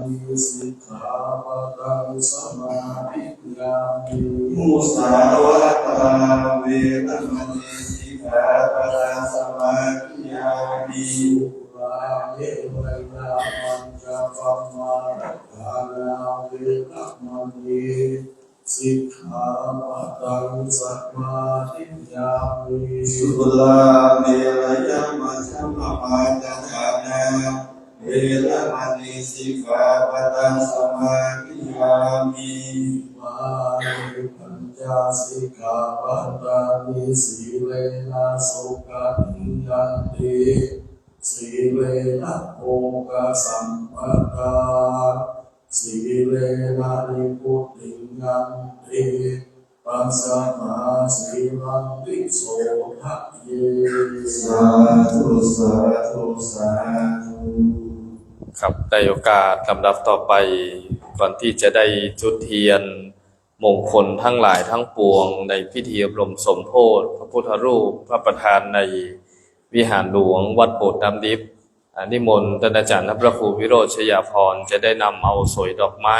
มิสิกขาปะทังสมาธิยามิมุสาวาทาเวรมณีสิกขาปะทังสมาธิยามิราเมรยามัญจปัมมาทานาเวรมณีสิกขาปะทังสมาธิยามิสุลาเมรยมัชฌัมมาจทานาเวรมณีสิกขาปะทังสมาธิยามิมานิปัญจสิกขาปะทังสีเลนะสุขังยันติสีเลนะโภคสัมปทาสีเลนะนิพุติยันติปัสสมาสีลังวิโสทะเยสาธุสาธุสาธุครับในโอกาสลำดับต่อไปก่อนที่จะได้จุดเทียนมงคลทั้งหลายทั้งปวงในพิธีอบรมสมโภชพระพุทธรูปพระประธานในวิหารหลวงวัดโบสถ์น้ำดิบนิมนต์ท่านอาจารย์พระครูวิโรจน์ชยาภรณ์จะได้นำเอาสวยดอกไม้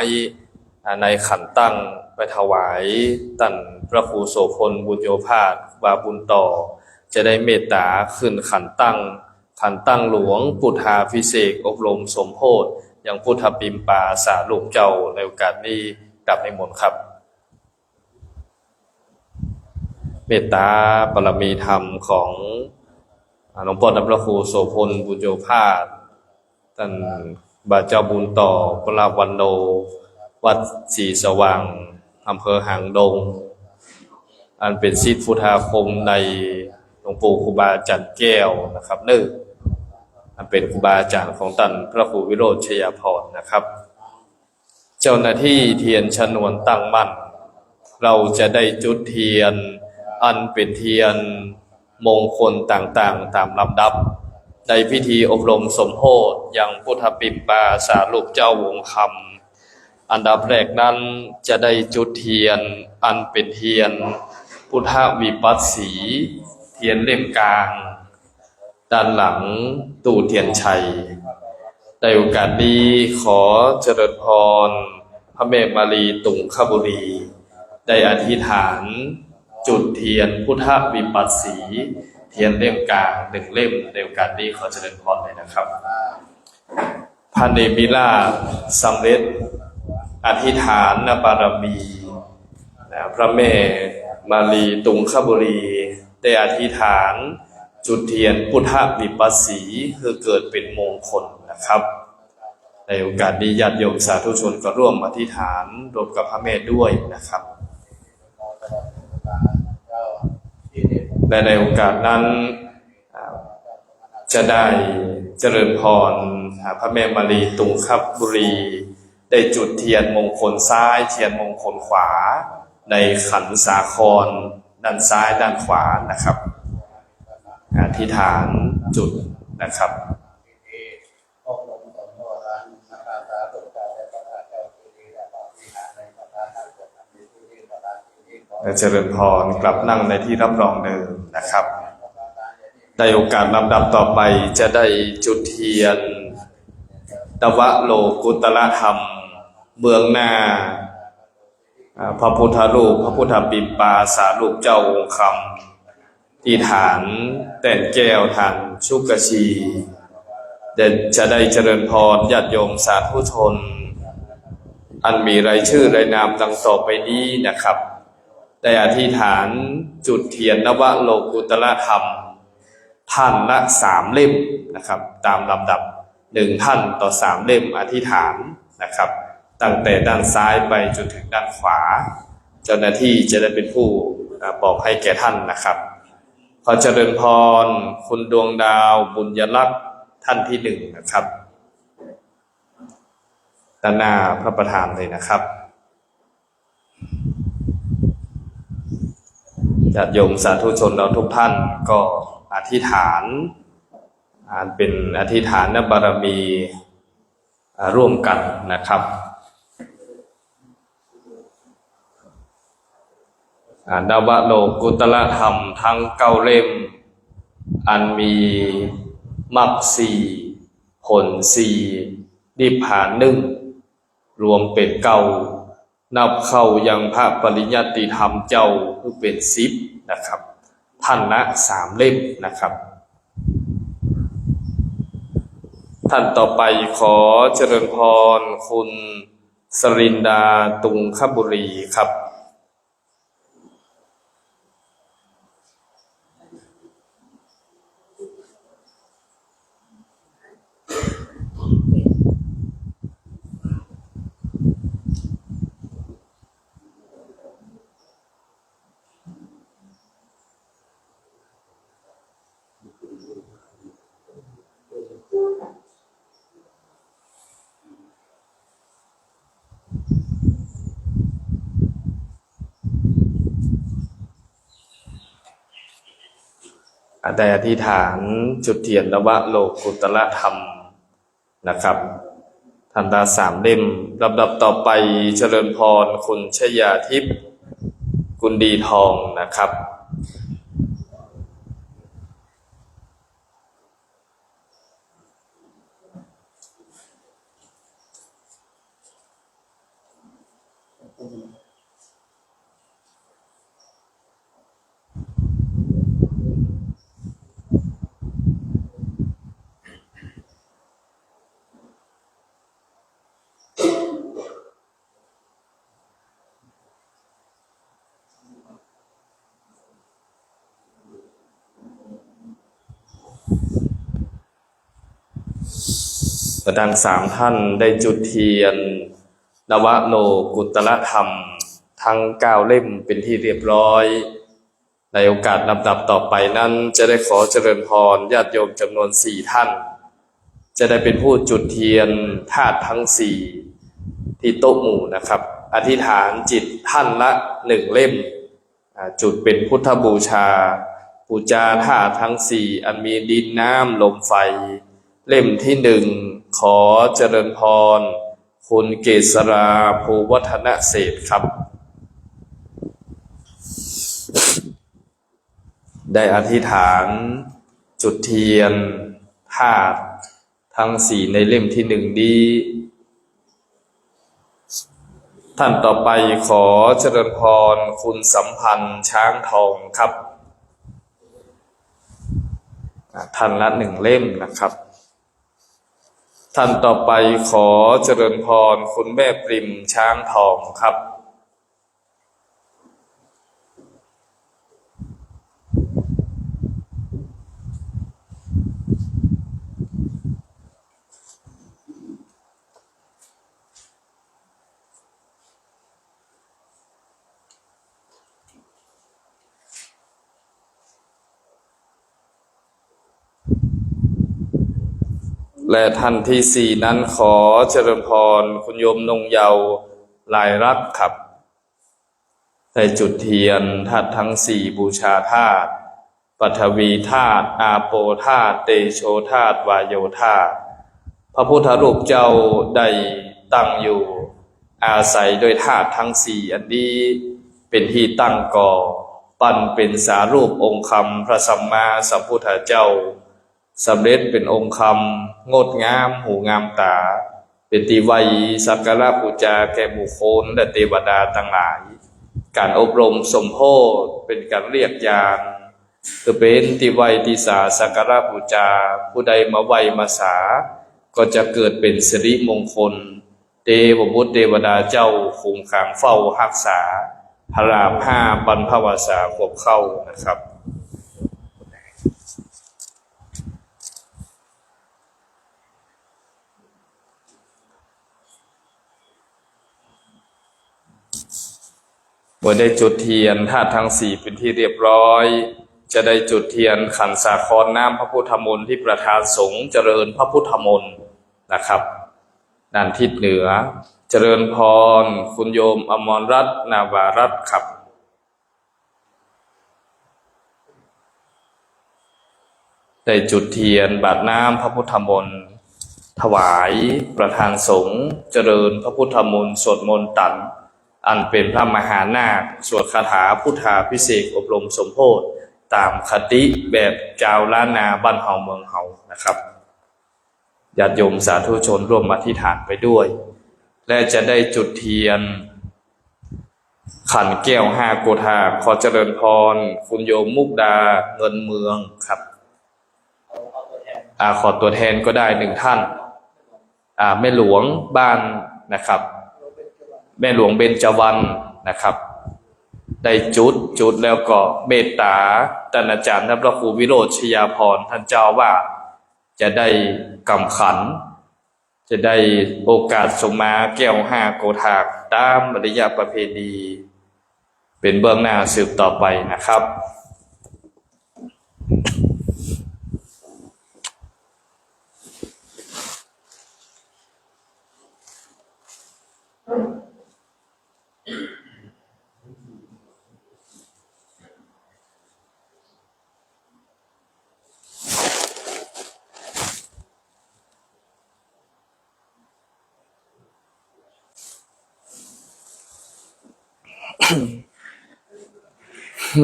ในขันตั้งไปถวายท่านพระครูโสพลบุญโยภาสวาบุญต่อจะได้เมตตาขึ้นขันตั้งหลวงพุทธาภิเษกอบรมสมโภชอย่างพุทธปิมปาสาลูกเจ้าในโอกาสนี้กลับนิมนต์ครับเมตตาบารมีธรรมของหลวงพ่อพระครูโสพลบุญโยภาสท่านบาเจ้าบุญต่อพระวันโนวัดศรีสว่างอำเภอหางดงอันเป็นศิษย์พุทธาคมในหลวงปู่ครูบาอาจารย์แก้วนะครับอันเป็นครูบาอาจารย์ของท่านพระครูวิโรจน์ชยาภรณ์นะครับเจ้าหน้าที่เทียนชนวนตั้งมั่นเราจะได้จุดเทียนอันเป็นเทียนมงคลต่างๆตามลำดับในพิธีอบรมสมโภชอย่างพุทธปิมปาสาลูกเจ้าวงคำอันดับแรกนั้นจะได้จุดเทียนอันเป็นเทียนพุทธวิปัสสีเทียนเล่มกลางด้านหลังตู้เทียนชัยในโอกาสนี้ขอเจริญพรพระแม่มารีตุงคบุรีได้อธิษฐานจุดเทียนพุทธวิปัสสีเทียนเล่มกลาง1เล่มในโอกาสนี้ขอเจริญพรเลยนะครับพระเนมิราชสำเร็จอธิษฐานบารมีพระแม่มารีตุงคบุรีได้อธิษฐานจุดเทียนพุทธวิปัสสีคือเกิดเป็นมงคลนะครับในโอกาสนี้ญาติโยมสาธุชนก็ร่วมอธิษฐานรวมกับพระแม่ด้วยนะครับและในโอกาสนั้นจะได้เจริญพรพระแม่มารีตุงคบุรีได้จุดเทียนมงคลซ้ายเทียนมงคลขวาในขันสาครด้านซ้ายด้านขวานะครับอธิษฐานจุดนะครับเจริญพรกลับนั่งในที่รับรองเดิมนะครับในโอกาสลำดับต่อไปจะได้จุดเทียนตวะโลกุตละธรรมเบื้องหน้าพระพุทธรูปพระพุทธปิมปาสาลูกเจ้าวงคำที่ฐานแต่นแก้วฐานชุกชีจะได้เจริญพรญาติโยมสาธุชนอันมีรายชื่อรายนามดังต่อไปนี้นะครับได้อธิษฐานจุดเทียนนวโลกุตละธรรมท่านละ3เล่มนะครับตามลำดับ1ท่านต่อ3เล่มอธิษฐานนะครับตั้งแต่ด้านซ้ายไปจนถึงด้านขวาเจ้าหน้าที่จะได้เป็นผู้บอกให้แก่ท่านนะครับขอเจริญพรคุณดวงดาวบุญยลักษณ์ท่านที่1นะครับด้านหน้าพระประธานเลยนะครับญาติโยมสาธุชนเราทุกท่านก็อธิษฐานเป็นอธิษฐานบารมีร่วมกันนะครับนวโลกุตละธรรมทั้ง9เล่มอันมีมรรค4ผล4นิพพาน รวมเป็นเก้านับเข้ายังพระปริญญาติธรรมเจ้าคือเป็น10นะครับท่านละ3เล่มนะครับท่านต่อไปขอเจริญพรคุณสรินดาตุงคบุรีครับได้อธิษฐานจุดเทียนนวโลกุตละธรรมนะครับท่านละ3เล่มลำดับต่อไปเจริญพรคุณชยาทิพย์กุลดีทองนะครับดัง3ท่านได้จุดเทียนนวโลกุตละธรรมทั้ง9เล่มเป็นที่เรียบร้อยในโอกาสลำดับต่อไปนั้นจะได้ขอเจริญพรญาติโยมจำนวน4ท่านจะได้เป็นผู้จุดเทียนธาตุทั้ง4ที่โต๊ะหมู่นะครับอธิษฐานจิตท่านละ1เล่มจุดเป็นพุทธบูชาบูชาธาตุทั้ง4อันมีดินน้ำลมไฟเล่มที่1ขอเจริญพรคุณเกษราภูวัฒนเศรษฐ์ครับได้อธิษฐานจุดเทียนธาตุทั้ง4ในเล่มที่1นี้ท่านต่อไปขอเจริญพรคุณสัมพันธ์ช้างทองครับท่านละ1เล่มนะครับท่านต่อไปขอเจริญพรคุณแม่ปริมช้างทองครับและท่านที่4นั้นขอเจริญพรคุณโยมนงเยาว์ลายรักครับได้จุดเทียนธาตุทั้ง4บูชาธาตุปฐวีธาตุอาโปธาตุเตโชธาตุวายโยธาตุพระพุทธรูปเจ้าได้ตั้งอยู่อาศัยโดยธาตุทั้ง4อันนี้เป็นที่ตั้งก่อปั้นเป็นสารูปองค์คำพระสัมมาสัมพุทธเจ้าสำเร็จเป็นองค์คำงดงามหูงามตาเป็นที่ไว้สักการะบูชาแก่บุคคลและเทวดาทั้งหลายการอบรมสมโภชเป็นการเรียกยานคือเป็นที่ไว้ที่สาสักการะบูชาผู้ใดมาไหว้มาสาก็จะเกิดเป็นสิริมงคลเทวบุตรเทวดาเจ้าคุ้มขังเฝ้ารักษาพระราภ5บรรพวาสาควบเข้านะครับเมื่อได้จุดเทียนธาตุทั้ง4เป็นที่เรียบร้อยจะได้จุดเทียนขันสาครน้ำพระพุทธมนต์ที่ประธานสงฆ์เจริญพระพุทธมนต์นะครับด้านทิศเหนือเจริญพรคุณโยมอมรรัตน์นาวารัตน์ครับได้จุดเทียนบาทน้ำพระพุทธมนต์ถวายประธานสงฆ์เจริญพระพุทธมนต์สวดมนต์ตันอันเป็นพระมหานาคสวดคาถาพุทธาภิเษกอบรมสมโภชตามคติแบบเจ้าล้านนาบ้านเฮาเมืองเฮานะครับญาติโยมสาธุชนร่วมอธิษฐานไปด้วย และจะได้จุดเทียนขันแก้ว5 โกธาขอเจริญพรคุณโยมมุกดาเงินเมืองครับขอตัวแทนก็ได้1 ท่านแม่หลวงบ้านนะครับแม่หลวงเบญจวรรณนะครับได้จุดแล้วก็เมตตาท่านอาจารย์พระครูวิโรจน์ชยาภรณ์ท่านเจ้าว่าจะได้กำขันจะได้โอกาสสมมาแก้ว5 โกธาตามมารยาทประเพณีเป็นเบื้องหน้าสืบต่อไปนะครับ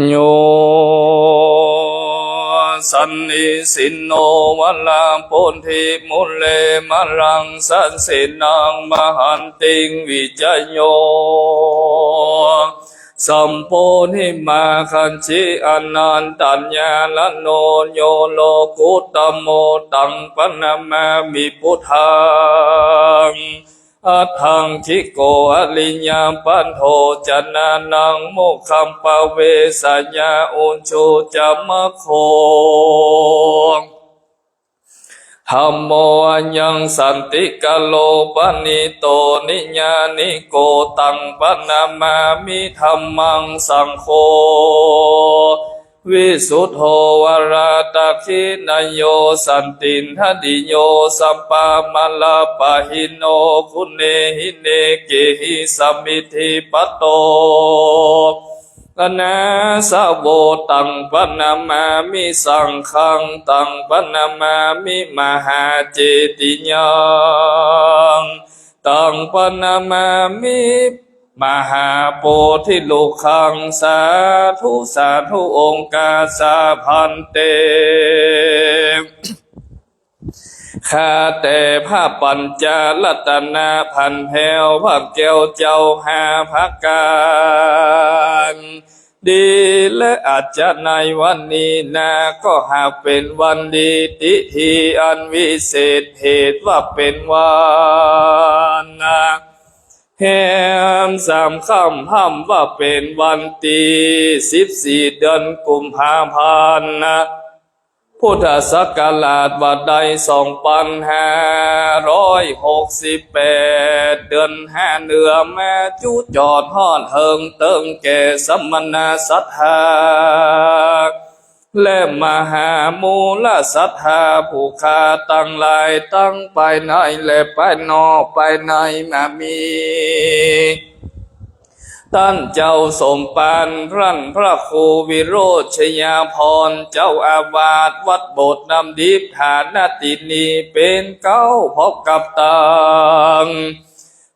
โยสันนิสินโนวัลลังปุนทิมุเลมะรังสันสินังมหันติงวิจโยสัมโพธิมาคันชิอนันตัญญาลโนโยโลกุตโมตังปนะมามิพุทธังอัตถังคิโกอลิญญาปันโทจนานังโมคคัมปะเวสัญญาอุนโชจัมมะโคธัมโมอัญญังสันติกะโลปนิโตนิญาณิโกตังปนะมามิธัมมังสังโฆวิสุทโธวราตคินโยสันตินทดิโยสัมปามัลลปะหิโนคุเนหิเนเกหิสัมมิธิปโตกนาสะโวตังปนะมามิสังฆังตังปนะมามิมหาเจติยังตังปนะมามิมหาโพธิโลกังสาธุองค์กาสาพันเตข้าแต่พระปัญจรัตนาพันแผ่วพระแก้วเจ้า5 ประการดีและอาจจะในวันนี้นาก็หากเป็นวันดีติธีอันวิเศษเหตุว่าเป็นวันแห่ง3 ค่ำห้ำว่าเป็นวันที่14 เดือนกุมภาพันธ์พุทธศักราชว่าใด2568เดือน5เหนือแม่จุจอดฮอดเฮิงเติงแก่สัมมนาศรัทธาและมหามูลศรัทธาผู้ค้าตั้งหลายตั้งไปในและไปนอกไปในมามีท่านเจ้าสมปานพระครูวิโรจน์ชยาภรณ์เจ้าอาวาสวัดโบสถ์น้ำดิบฐานตินีเป็นเก้าพบกับตัง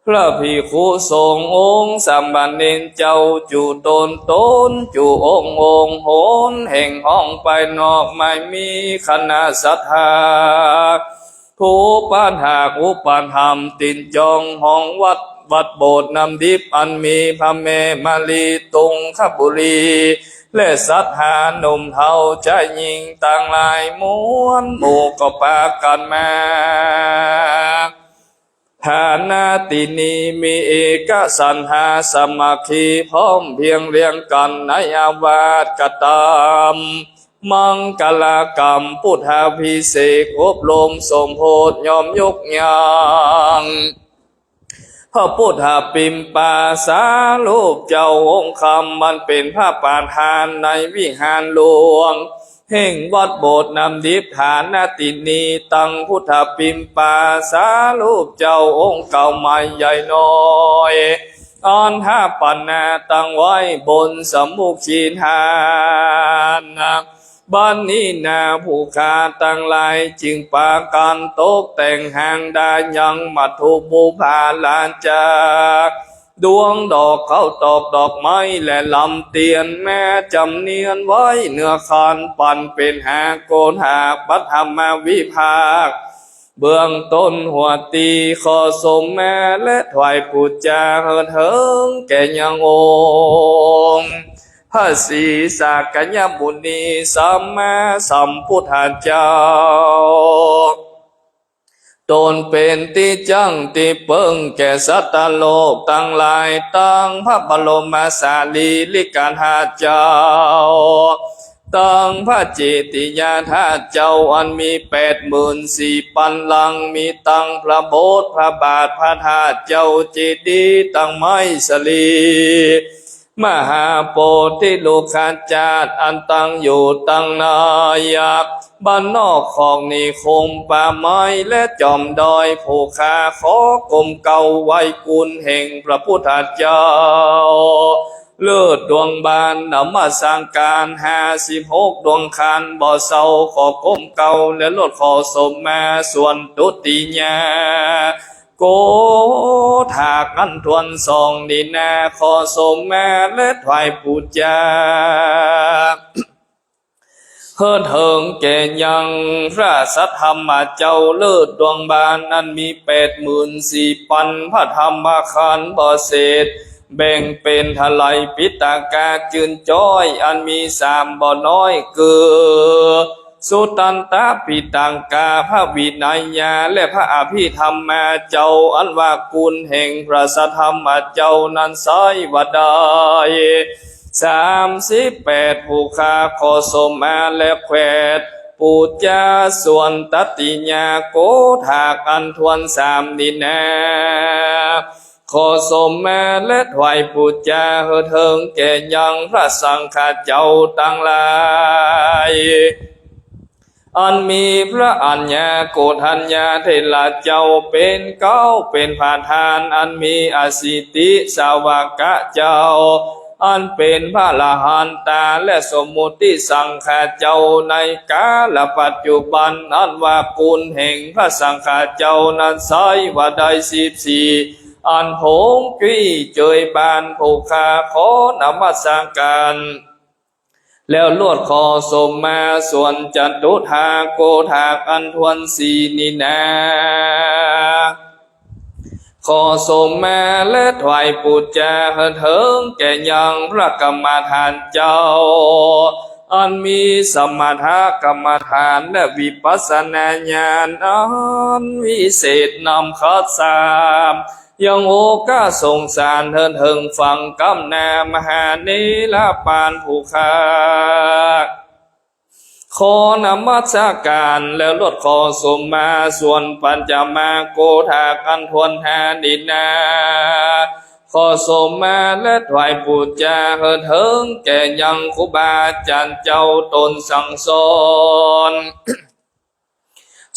พระภิกขุสงฆ์องค์สามเณรเจ้าจูตนจูองค์โหนแห่งห้องไปนอกไม่มีคณะศรัทธาผู้ปานหากอุปานธรรมตินจองห้องวัดโบสถ์น้ำดิบอันมีพระแม่มาลีตุงคบุรีและศรัทธาหนุ่มเทาใจยิ่งต่างหลายม้วนหมู่ก็ปากันมาฐานาตินีมีเอกสันหาสมัคคีพร้อมเพียงเรียงกันในอาวาสกตามมังกลกรรมพุทธาภิเษกอบรมสมโพธิยอมยกย่างพระพุทธปิมปาสารูปเจ้าองค์คำมันเป็นพระประธานในวิหารหลวงแห่งวัดโบสถ์น้ำดิบฐานตินีตังพุทธปิมปาสารูปเจ้าองค์เก่าใหม่ใหญ่น้อยอ่อนห้าปันนาตั้งไว้บนสมุขชีนานบ้านนี้นาผู้ค้าตั้งหลายจึงปากันตกแต่งหางดายังมัทุบูพาลานจากดวงดอกเขาตอกดอกไม้และลำเตียนแม่จำเนียนไว้เนื้อคานปั่นเป็นหาโกนหากปัทมาวิภาค เบื้องต้นหัวตีขอสมแม่และถวายปูจาเฮิดเหิงแก่ยังองค์พระศรีสักกยมุนีสัมมาสัมพุทธเจ้าตนเป็นที่จังที่เปิงแก่สัตว์โลกตั้งหลายตั้งพระบรมสารีริกธาตุเจ้าตั้งพระจิตติญาณธาตุเจ้าอันมี84,000 ลังมีตั้งพระโบสถ์พระบาทพระธาตุเจ้าเจดีย์ตั้งไม้สลีมหาโพธิโลกาจาตอันตั้งอยู่ตั้งนายักบ้านนอกของนิคมป่าไม้และจอมดอยภูคาขอกรมเก่าไว้กุลแห่งพระพุทธเจ้าเลิศดวงบานนำมาสร้างการ56 ดวงคันบ่อเศร้าขอกรมเก่าและลดขอสมมาส่วนตุติญาโกถากอันทวนสองดินาขอสมมาและถวายปูจาเฮิดเหิงแก่ยังพระสัทธรรมเจ้าเลิศดวงบานนั้นมี84,000 พระธรรมขันธ์บ่เศษแบ่งเป็นทลายปิตากาจืนจ้อยอันมี3 บ่อน้อยคือสุตันตปิตังกาพระวินัยญาและพระอภิธรรมเจ้าอันว่ากุลแห่งพระสัทธรรมเจ้านั้นไสวดาย38 ผู้คาขอสมมาและแขวดปูจาส่วนตติญาโกถากอันทวน3 ดินาขอสมมาและถวายปูจาเฮิดเหิงแก่ยังพระสังฆเจ้าตั้งหลายอันมีพระอัญญาโกฏัญญาเทระเจ้าเป็นเก้าเป็นผาทานอันมีอสิติสาวกะเจ้าอันเป็นพระละหันตาและสมมุติสังฆเจ้าในกาลปัจจุบันอันว่ากุลแห่งพระสังฆเจ้านั้นไสว่าได้14อันโหงกี้เจยบานผูกขาขอนมัสการแล้วลวดขอสมมาส่วนจัตุธาโกถากอันทวน4 นินาขอสมมาและถวายปูจาเฮิดเหิงแก่ยังพระกรรมฐานเจ้าอันมีสมถกรรมฐานและวิปัสสนาญาณอันวิเศษนำคัด3ยังโอกาสงสารเฮิดเหิงฟังกำนามหาเนลปานผู้คาขอนมัสการแล้วลดขอสมมาส่วนปัญจมาโกถากอันทวน5 ดินาขอสมมาและถวายปูจาเฮิดเหิงแก่ยังครูบาอาจารย์เจ้าตนสั่งสอน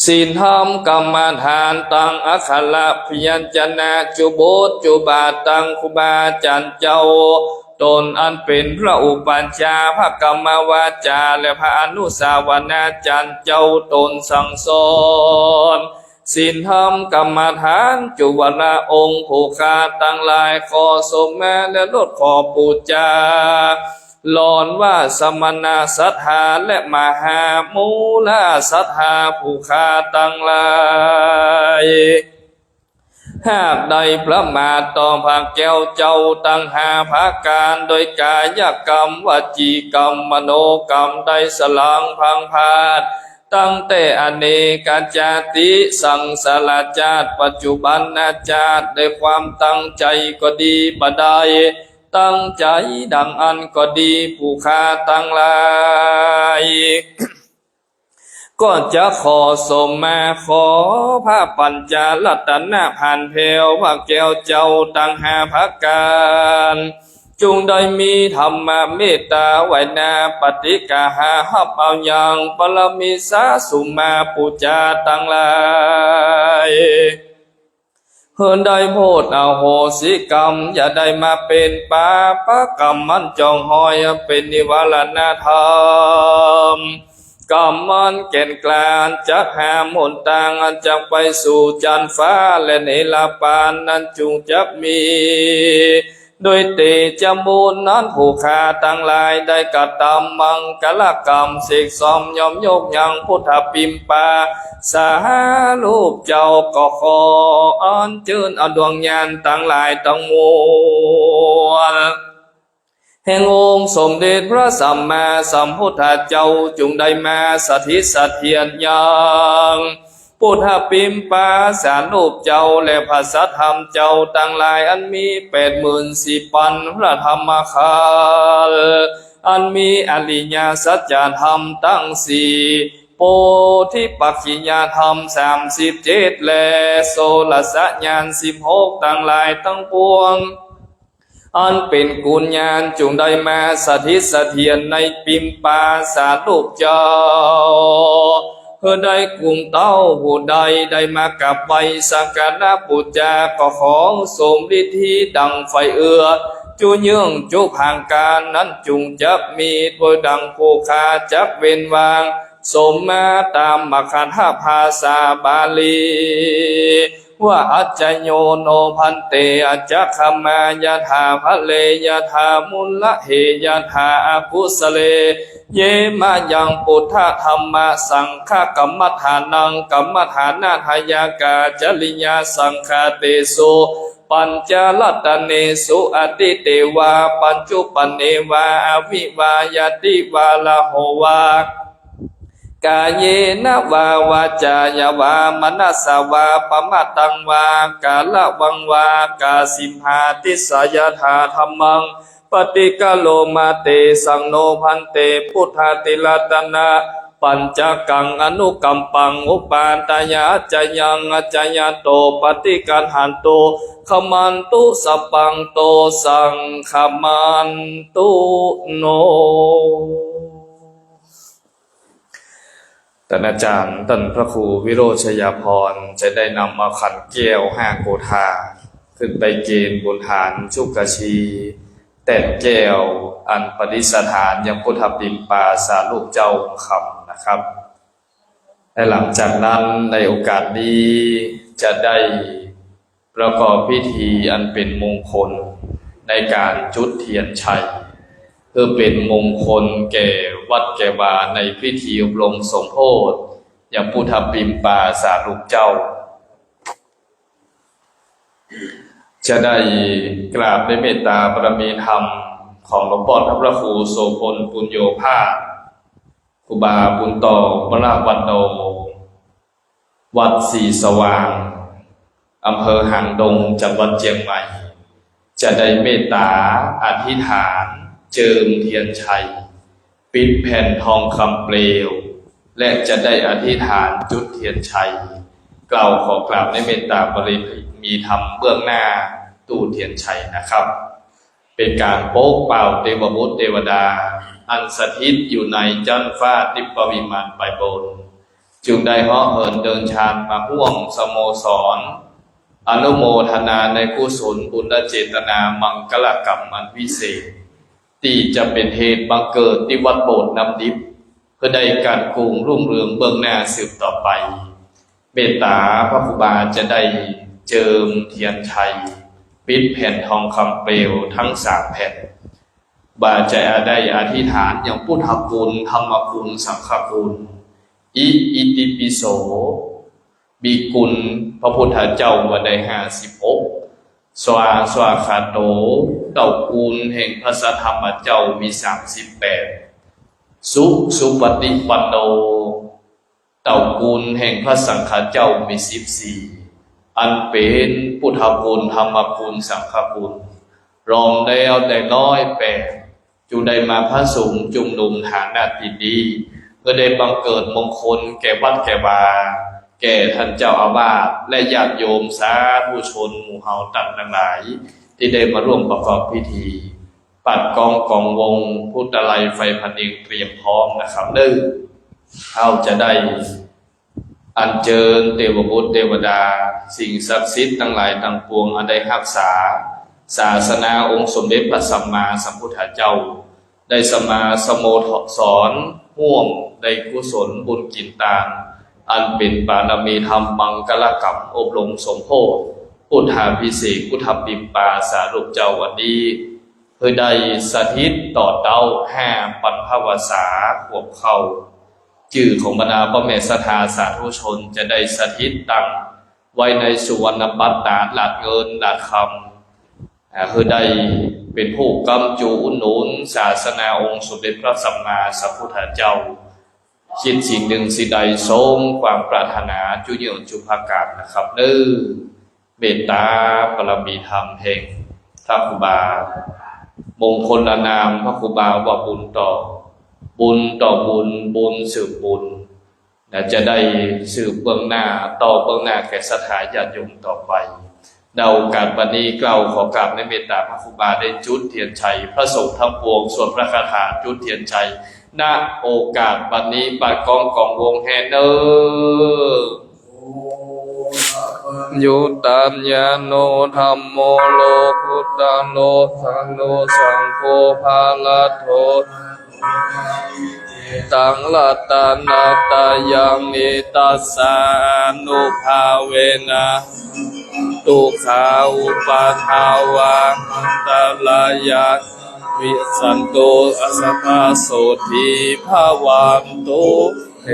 ศีลธรรมกรรมฐานตังอัคขระพยัญชนะจุโบทจุบาตังครูบาอาจารย์เจ้าตนอันเป็นพระอุปัชฌาย์พระกรรมวาจาและพระอนุสาวนาจารย์เจ้าตนสั่งสอนศีลธรรมกรรมฐานจุวระองค์ผู้คาตั้งหลายขอสมมาและลดขอปูจาหลอนว่าสมณะศรัทธาและมหามูลศรัทธาผู้คาตั้งหลายหากใดประมาทต่อพระแก้วเจ้าตั้ง5 ภาการโดยกายกรรมวจีกรรมมโนกรรมได้สลางพังพาดตั้งแต่อเนกชาติสังสารชาติปัจจุบันชาติด้วยความตั้งใจก็ดีบ่ได้ตั้งใจดังอันก็ดีผู้คาตั้งหลายก็จะขอสมมาขอพระปัญจรัตนะผ่านเพวพระแก้วเจ้าตั้ง5 ภาการจงได้มีธรรมเมตตาไว้นาปฏิกาหาหับเอาอย่างปรมิสาสุมาปูจาตั้งหลายเฮินได้โพดอโหสิกรรมอย่าได้มาเป็นปาปกรรมมันจองหอยเป็นนิวรณธรรมกรรมมันแก่นกลานจักหามหนทางอันจักไปสู่จันฟ้าและเนลปานนั้นจุงจักมี โดยเตจมูลนั้นผู้ขาทั้งหลายได้กระทำมังกลกรรมเสกสมยอมยกยังพุทธปิมปาสารูปเจ้าก็ขออัญเชิญเอาดวงญาณทั้งหลายทั้งมวลแห่งองค์สมเด็จพระสัมมาสัมพุทธเจ้าจงได้มาสถิตเสถียรยังพุทธปิมปาสารูปเจ้าและพระสัทธรรมเจ้าทั้งหลายอันมี84,000พระธรรมขันธ์อันมีอริยสัจธรรมตั้งสี่โพธิปักขิยธรรม37และโสรสญาณ16ทั้งหลายทั้งปวงอันเป็นกุญญาณจงได้มาสถิตเสถียรในปิมปาสารูปเจ้าเพื่อได้กลุ่มเต้าผู้ใดได้มากับไว้สักการะบูชาก็ของสมฤทธิดังไฟเอือจูเยื่องจูผ่างการนั้นจุงจับมีโดยดังผู้ขาจักเว้นวางสมมาตามมคธภาษาบาลีว่าอัจจโยโนพันเตอัจจคมายาธาภะเลยาธามุลละเหยาธาอากุสเลเยมายังปุถะธรรมะสังฆกัมมฐานังกัมมฐานาทายากาจริยาสังฆาเตโสปัญจลัตตเนสุอติเตวาปัญจุปเนวาอวิวายติวาลโหวากายเยนะวาวาจายาวามนัสสาวาปมะตังวากาละวังวากาสิมหาติสยธาธรรมังปฏิกะโลมาเตสังโนพันเตพุทธาติลัตนะปัญจกังอนุกัมปังอุปาตายาจายังอจายโตปฏิกันหันโตขมันตุสัพพังโตสังขมันตุโนท่านอาจารย์ท่านพระครูวิโรจน์ชยพรจะได้นำเอาขันแก้ว5 โกฏาขึ้นไปเกณฑ์บนฐานชุกชีแต่แก้วอันประดิษฐานยังพุทธปิมปาสารูปเจ้าคำนะครับและหลังจากนั้นในโอกาสนี้จะได้ประกอบพิธีอันเป็นมงคลในการจุดเทียนชัยเพื่อเป็นมงคลแก่วัดแก่วาในพิธีอบรมสมโภชอย่างพุทธปิมปาสารูปเจ้าจะได้กราบในเมตตาบารมีธรรมของหลวงพ่อพระครูโสพลปุญโญภาสครูบาบุญต่อวรวันโนวัดศรีสว่างอำเภอหางดงจังหวัดเชียงใหม่จะได้เมตตาอธิษฐานเจิมเทียนชัยปิดแผ่นทองคำเปลวและจะได้อธิษฐานจุดเทียนชัยกล่าวขอกราบในเมตตาบารมีธรรมเบื้องหน้าตู้เทียนชัยนะครับเป็นการโป๊กเป่าเทวบุตรเทวดาอันสถิตอยู่ในจันฟ้าทิพวิมานไปบนจึงได้เหาะเหินเดินชานมาห่วงสโมสรอนุโมทนาในกุศลบุญเจตนามังกลกรรมอันวิเศษที่จะเป็นเหตุบังเกิดที่วัดโบสถ์น้ำดิบเพื่อได้การกุงรุ่งเรืองเบื้องหน้าสืบต่อไปเมตตาพระครูบาจะได้เจิมเทียนชัยปิดแผ่นทองคำเปลวทั้ง3 แผ่นบาจะได้อธิษฐานอย่างพุทธคุณธรรมคุณสังฆคุณอิติปิโสมีคุณพระพุทธเจ้าว่าได้56สวาคาโตเต่ากูลแห่งพระสัทธรรมเจ้ามี38สุปฏิปันโนเต่ากูลแห่งพระสังฆเจ้ามี14อันเป็นพุทธคุณธรรมคุณสังฆคุณรองแล้วได้108จูได้มาพระสงฆ์จุมนุมฐานะที่ดีเพื่อได้บังเกิดมงคลแก่วัดแก่วาแก่ท่านเจ้าอาวาสและญาติโยมสาธุชนหมู่เฮาตั้งหลายที่ได้มาร่วมประกอบพิธีปัดกองวงพุทธไลไฟพันเองเตรียมพร้อมนะครับเอาจะได้อัญเชิญเทวบุตรเทวดาสิ่งศักดิ์สิทธิ์ทั้งหลายทั้งปวงอันได้รักษาศาสนาองค์สมเด็จพระสัมมาสัมพุทธเจ้าได้สมาสโมสรร่วมได้กุศลบุญกินตานอันเป็นบารมีธรรมมังกลกรรมอบรมสมโภช พุทธาภิเษกพุทธปิมปาสารุปเจ้าวันนี้เพื่อได้สถิตต่อเต้า5 ปันภวสาขวบเข้าชื่อของบรรดาพ่อแม่ศรัทธาสาธุชนจะได้สถิตตั้งไว้ในสุวรรณปัตตาหลาดเงินหลาดคำเพื่อได้เป็นผู้กำจูอุดหนุนศาสนาองค์สมเด็จพระสัมมาสัมพุทธเจ้าคิดสิ่งหนึ่งสิ่งใดสมความปรารถนาจุเยี่ยงจุภากาศนะครับเนื้อเมตตาบารมีธรรมแห่งพระครูบามงคลนามพระครูบาว่าบุญต่อบุญต่อบุญบุญสืบบุญและจะได้สืบเบื้องหน้าต่อเบื้องหน้าแก่ศรัทธาญาติโยมต่อไปในโอกาสวันนี้กล่าวขอกราบในเมตตาพระครูบาได้จุดเทียนชัยพระสงฆ์ทั้งปวงส่วนพระคาถาจุดเทียนชัยณโอกาสวันนี้ปากกองกองวงแฮเนอร์ยุตตัญญาโนธัมโมโลกุตตังโลสังโนสังโฆภาลัตโธตังลัตตานาตายังนิตัสสานุภาเวนะตุขาอุปาทาวาตาลายาวิสันโตอสัพพโสธีภาวันโตเท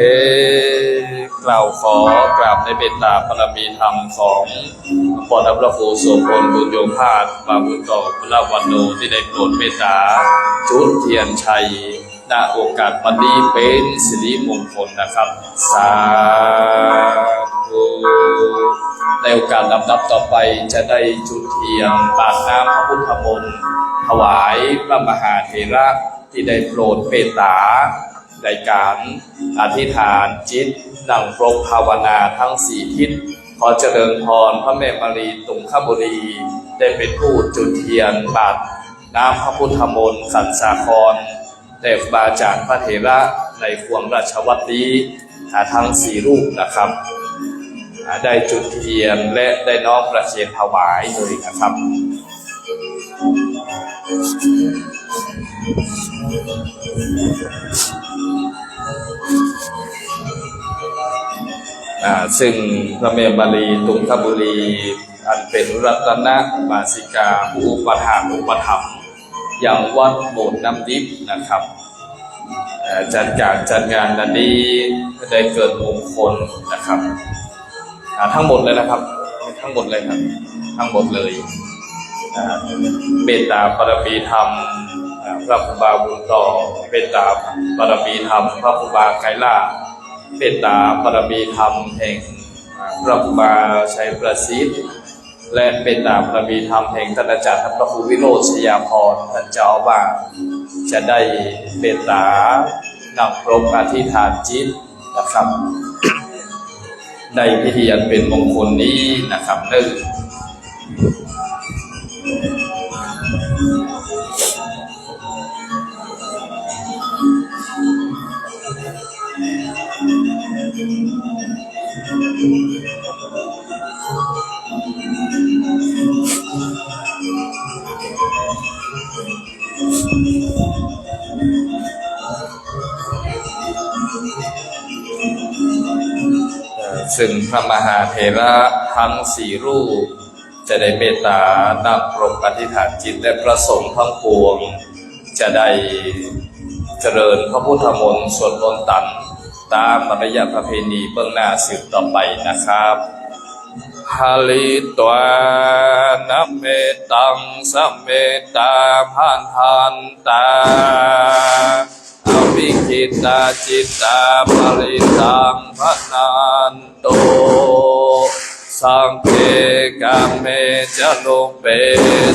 กล่าวขอกราบในเมตตาบารมีธรรมของพระพระครูโสพลบุญโยภาสบาบุญต่อพระวันโนที่ได้โปรดเมตตาจุดเทียนชัยณโอกาสวันนี้เป็นสิริมงคลนะครับสาธุในโอกาสลำดับต่อไปจะได้จุดเทียนปากน้ำพระพุทธมนต์ถวายพระมหาเถระที่ได้โปรดเมตตาในการอธิษฐานจิตนั่งปรกภาวนาทั้ง4 ทิศขอเจริญพรพระแม่มารีตุงคบุรีได้เป็นผู้จุดเทียนบาตรน้ำพระพุทธมนต์ขันสาครได้บาจากพระเถระในควงราชวัตรนี้ทั้ง4 รูปนะครับได้จุดเทียนและได้น้อมประเคนถวายเลยนะครับซึ่งพระแม่มารีตุงคบุรีอันเป็นรัตนบาสิกาผู้อุปถากอุปถัมภ์อย่างวัดโบสถ์น้ำดิบนะครับจัดงานนันนี้ได้เกิดมงคลนะครับทั้งหมดเลยนะครับทั้งหมดเลยครับทั้งหมดเลยเมตตาบารมีธรรมพระครูบาบุญต่อเมตตาบารมีธรรมพระครูบาไกรลาภเมตตาบารมีธรรมแห่งพระครูบาชัยประสิทธิ์และเมตตาบารมีธรรมแห่งท่านอาจารย์พระครูวิโรจน์ชยาภรณ์ท่านเจ้าอาวาสจะได้เมตตานำปรกอธิษฐานจิตนะครับในพิธีอันเป็นมงคลนี้นะครับซึ่งพระมหาเถระทั้ง4 รูปจะได้เมตตานำปรกอธิษฐานจิตและประสงค์ทั้งปวงจะได้เจริญพระพุทธมนต์สวดมนต์ตันตามมารยาทประเพณีเบื้องหน้าสืบต่อไปนะครับหาลิตวานัมเมตังสัมเมตาพันธันตาอวิคิตาจิตตาภริตังพันนันโตสังเกกัมเมจโลเป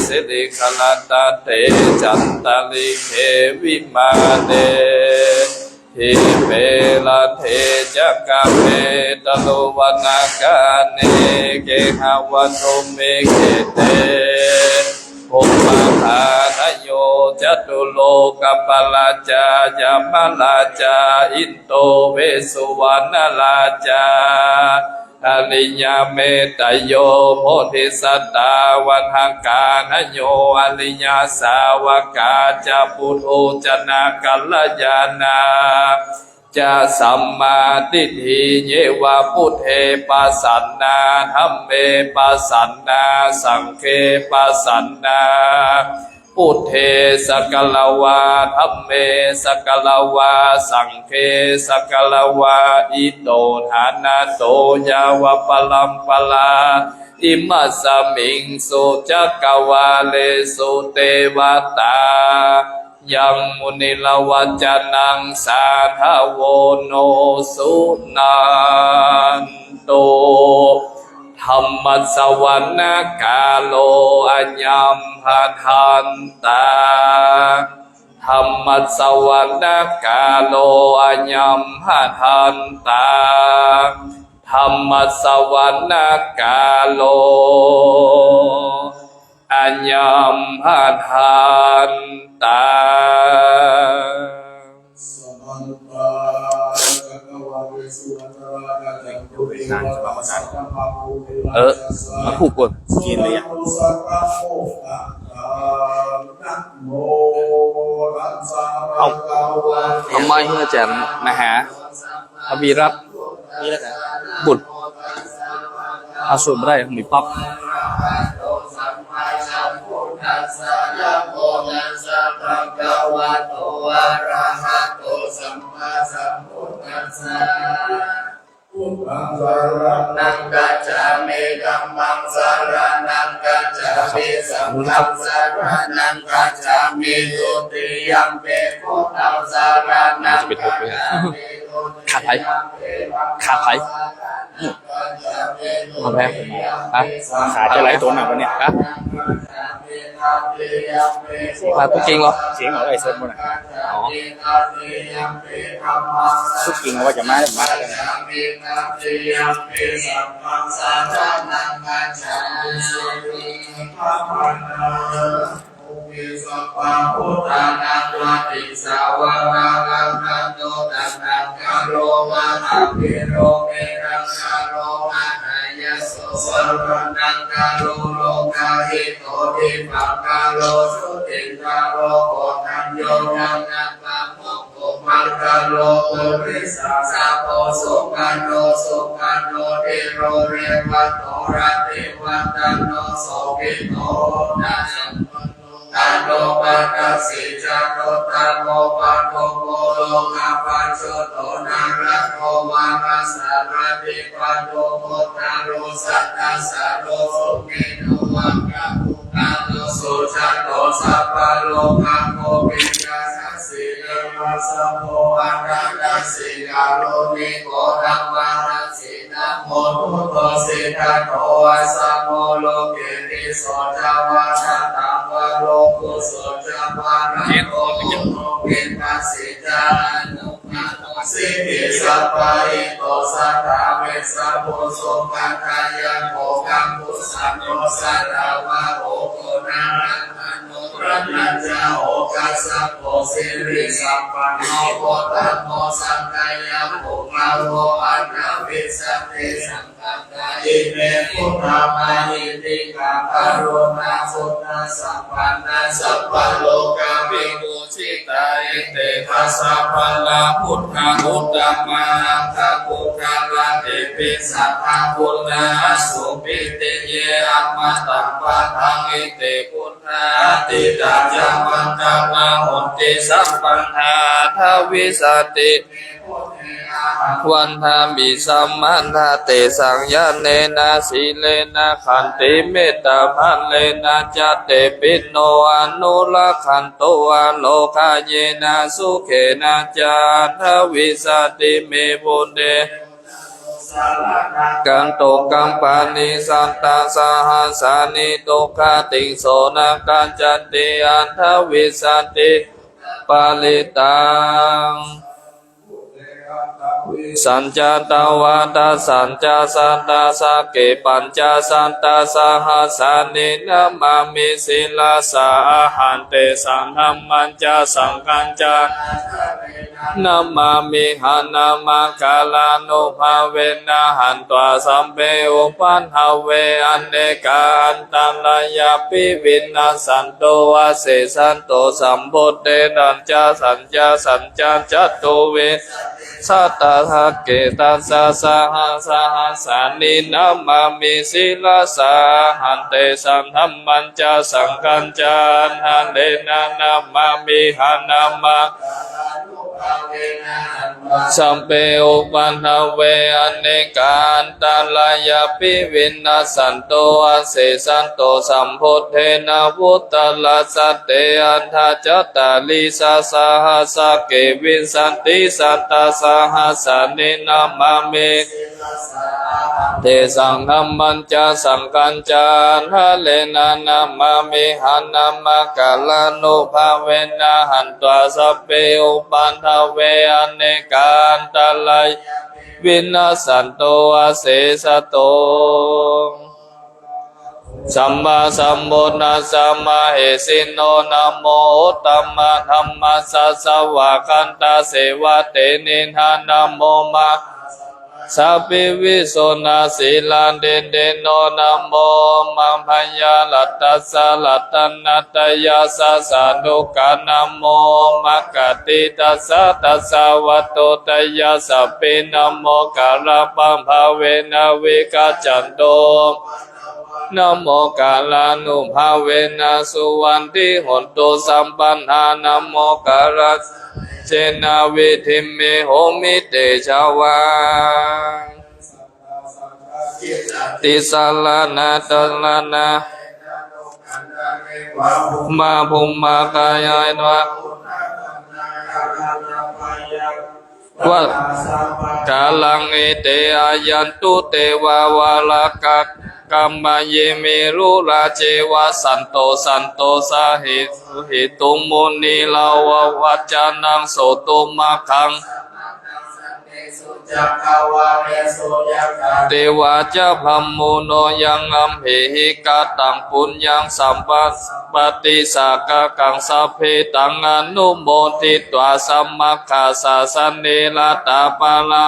สิริขลตาเตจันตลิเขวิมาเนทิเปลเทจักกัมเมตโลวนากาเนเกหาวันโตเมเกเตภุมหานโยจตุโลกปลาจายามาลาจาอินโตเวสุวรรณลาจาอริยเมตโยโพธิสัตตาวันหากานโยอริยสาวกาจะปุถุจนากัลยาณา จะสัมมาทิฏฐิเยวะพุทเทปัสสันนาธัมเมปัสสันนาสังฆัปัสสันนาพุทเทสกลวาธัมเมสกลวาสังฆสกลวาอิโตทานาโตยาวะปลัมปลาอิมัสสมิงสุจักกวาเลสุเทวตายังมุนิลวัจจนังสาธาโวโนสุนันโตธรรมัสสวรรณกาโลอัญญัมภทันตาธรรมัสสวรรณกาโลอัญญัมภทันตาธรรมัสสวรรณกาโลอัญญัมภทันตาสมันตาจักรวาลสุวัตระกะจักรุเทวตาสัพพะภูเทวะมาผูกก่อน กินเลยอ่ะสัพพะโมกะนะโมตัสสะภะคะวะโต ทำไมอาจารย์มหาอภิรัตน์บุตรอาสุบได้มีปั๊บพุทธังสารนังกัจฉามิธัมมังสารนังกัจฉามิสังฆังสารนังกัจฉามิทุติยัมปิพุทธังสารนังกัจฉามิขาดไผ่ขาดไผ่มาแพ้ฮะขาดจะไรตัวหนักวะเนี่ยฮะมาตุ๊กกิ้งเหรอเสียงอะไรเสร็จหมดนะอ๋อทุกกิ่งว่าจะมาอะไรสัพพะพุทธานังวัตติสาวารานังโตตังนังคาโรวะหะพิโรเมรังคาโรวะหายะโสสรนังคาโรโลกาหิโตทิปังคาโรสุติคาโรโอทัญโยนังนังปังโมโกมังคาโลปุริสาสะโพสุกันโนสุกันโนเทโรเรวัตโตระเทวัตตันโนโสภิโตนะตันโนปัสสสิจันโตตันโมปันโมโมโลกาปัญโชโตนารัตโตวาราสารติปันโตโมตาโรสัตตาสารโลสุเมโนวังกะปุตตาโนสุจันโตสัพพะโลกาโมปิยาสัสสิเนวัสสะโมอันตัสสิกาโลนิโกธัมมานัสสินะโมพุทโธสิทธัตโตอัสสะโมโลเกติโสจาวาทัตตังวะโลกุโสจาวาระโตโลกิปัสสิจานุภาโตสิทธิสัพพะอิโตสัทธาเวสะโพโสปัฏฐายะโภกัมพุสัมโนสัทธาวะโอโกนารัมโนรัตนัญจาโอกัสสะโพสิริสัพพันโนโพธัมโมสังฆายะโภมาโวอันนาวิสัตติสังฆกายิเมพุทธามาหิติกาภารุณาสุตาสัพพันนาสัพพะโลกาภิกขุชิตาอิเตทัสสะพะลาพุทธาอุตตมาทัพพุทธาลาเตปิสัทธาพุทธาสุปิติเยอัมมะตังปะทังอิเตพุทธาติตาจัมมันตานาหุนติสัมปันธาทวิสติวันธามิสัมมันธาเตสังยาเนนะสีเลนะขันติเมตตาภันเลนะจัตเตปิโนอนุรักขันโตอโลกาเยนะสุเขนะจัตทวิสติเมบุเดกันโตกัมปานิสัตตาสหัสานิโตคาติงโสนะกัจจติอันทวิสติปาลิตังสัญจตวาตาสัญจสันตาสะเกปัญจสันตาสหัสานินามามิสิลาสาหันเตสังฆัมมัญจสังฆัญจ นามามิหันนามาคาลานุภาเวนะหันตวาสัมเปอุปันหาเวอันเนกาอันตัลายาปิวินาสันโตวาเสสันโตสัมพุทเตนัญจสัญญาสัญจาจัตโตเวสัตตะหะเกตัสสะสหัสสหัสสานินามามิสิลาสาหันเตสังธัมมัญจสังกัญจาหันเดนะนามามิหันนามาสัมเปอุปันหาเวอเนกาอันตาลายาปิวินาสันโตอาเสสันโตสัมพุทเทนะพุทธลัสสะเตอันทาจตาลิสาสหัสสะเกวินสันติสัตตาสหัสสานินามามิเตสังธัมมัญจสังกัญจาหะเลนะนามามิหันนามะกาลานุภาเวนะหันตวาสัพเพอุปันหาเวอเนกาอันตาลายวินาสันโตอาเสสะโตสัมมาสัมพุทธัสสะมะเหสิโนนะโมตัมมะธัมมัสสะสวะคันตาเสวะเตนิทานะโมมะสัพพิวิโสนาสีลันเดเดโนนะโมมังพยาลัตตัสสะลัตตนัตตยาสัสสะนุกานะโมมะกติตัสสะตัสสะวัตโตตยาสัพพินะโมกาลปัมภเวนะวิกัจจันโตนะโมกาลานุภาเวนะสุวันติหนตุสัมปันหานะโมกาลาเจนะวิธิเมโหมิเตชาวาติสาลานาตลานามาภุมมากายายะวะกาลังเอเตอายันตุเตวาวาลากะกัมมะเยเมรุราเจวะสันโตสันโตสาหิตุมุนีลาวะวัจจานังโสตุมะคังเทวาจะพัมมุโนยังอัมเหหิกาตังปุญญังสัมปัสปฏิสากะกังสัพเพตังอนุโมทิตวาสัมมาคาสาสันเนลาตาปาลา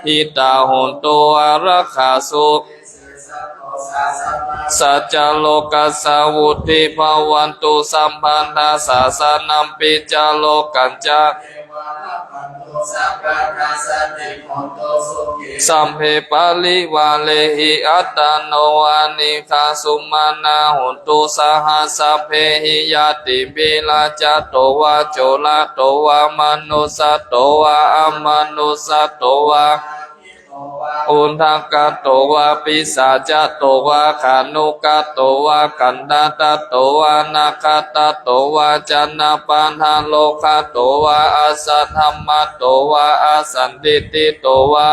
หิตาโหนโตอารักขาสุสัจจโลกัสสาวุธิภาวันตุสัมพันธาสาสนัมปิจโลกัญจาสัมเพปาลิวาเลหิอัตตโนอานิคาสุมานาหุตุสหัสสะเพหิยติปิลาจโตวะโจลาโตวะมนุสโตวะอมนุสโตวะอุทกะโตวะปิสาจโตวะขานุกะโตวะกันดาตโตวะนาคตโตวะจันนปันหาโลกะโตวะอาสัทธัมมะโตวะอาสันติติโตวะ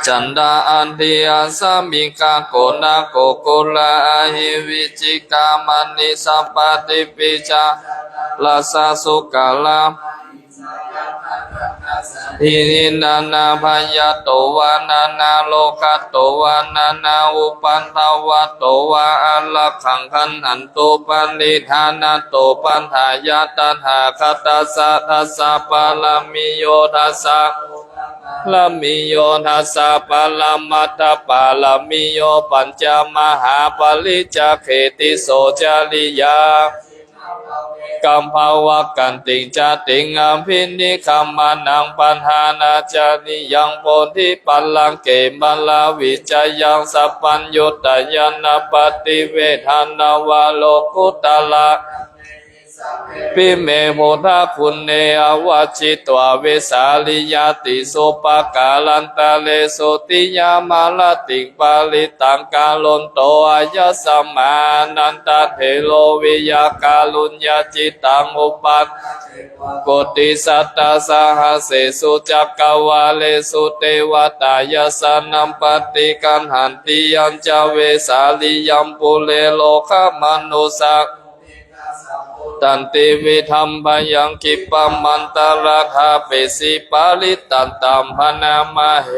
จันดาอันติอาสามิกาโกนาโกโกลาหิวิจิกามันิสัพปติปิจาลาสาสุกาลาทินินานาพยาโตวานานาโลกาโตวานานาอุปันทวะโตวาอัลลักขังขันหันโตปันนิธานาโตปันหายาตันหาคตาสะทัสสะปาลามิโยทัสสะลามิโยทัสสะปาลามัตตปาลามิโยปัญจมหาปริจเขติโสจาริยากัมภาวะกันติงจติงอัมพินิคัมมานังปัญหานาจานิยังโพธิปัลลังเกมัลลาวิจายังสัพพัญญุตยานาปฏิเวทานาวาโลกุตละ ปิเมโมทาคุณเนอวชิตวเวสาลิยติโสปกาลันตะเลโสติยามาลติปาลิตังกาลนโตอายัสมานันตเทโลวิยากาลุญญาจิตังอุปัฏโกติสัตตาสหัสเสสุจักกวาเลสุเทวตายสนัมปติกันหันติยัญจเวสาลิยัมปุเลโลกมนุสักตันติวิธรรมพยังคิปมันตราคาเปสิปาลิตันตัมพนามาเห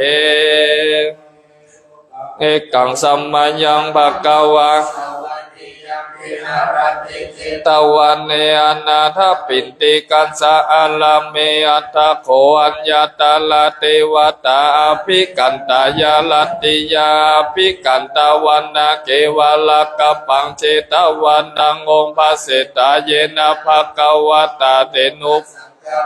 เอกังสัมมายังภะคะวะ ตะวันเนอนาถปินติกัสสะอาลาเมอัตถะโขอัญญาตาลาเทวตาอภิกันตายาลติยาอภิกันตาวันนาเกวาลกปังเจตวันนังองค์ภาเสตาเยนะภะคะวะตาเตนุ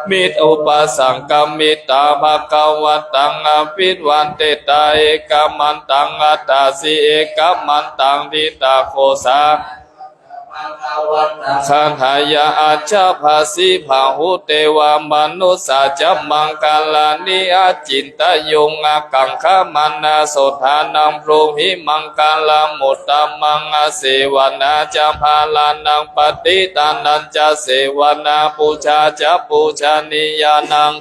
มิตรอุปสังกมิตาภะคะวะตังอภิวันเตตาเอกมันตังอัตตาสิเอกมันตังทิตาโคสาขันหายาอาชาภาสีภาหุเตวามนุสาจัมมังกาลานิอาจินตยงอากังขมานาโสธานังพรหมิมังกาลามุตตมังอาเสวนาจาภาลานังปฏิตานันจะเสวนาปูชาจะปูชานิยานัง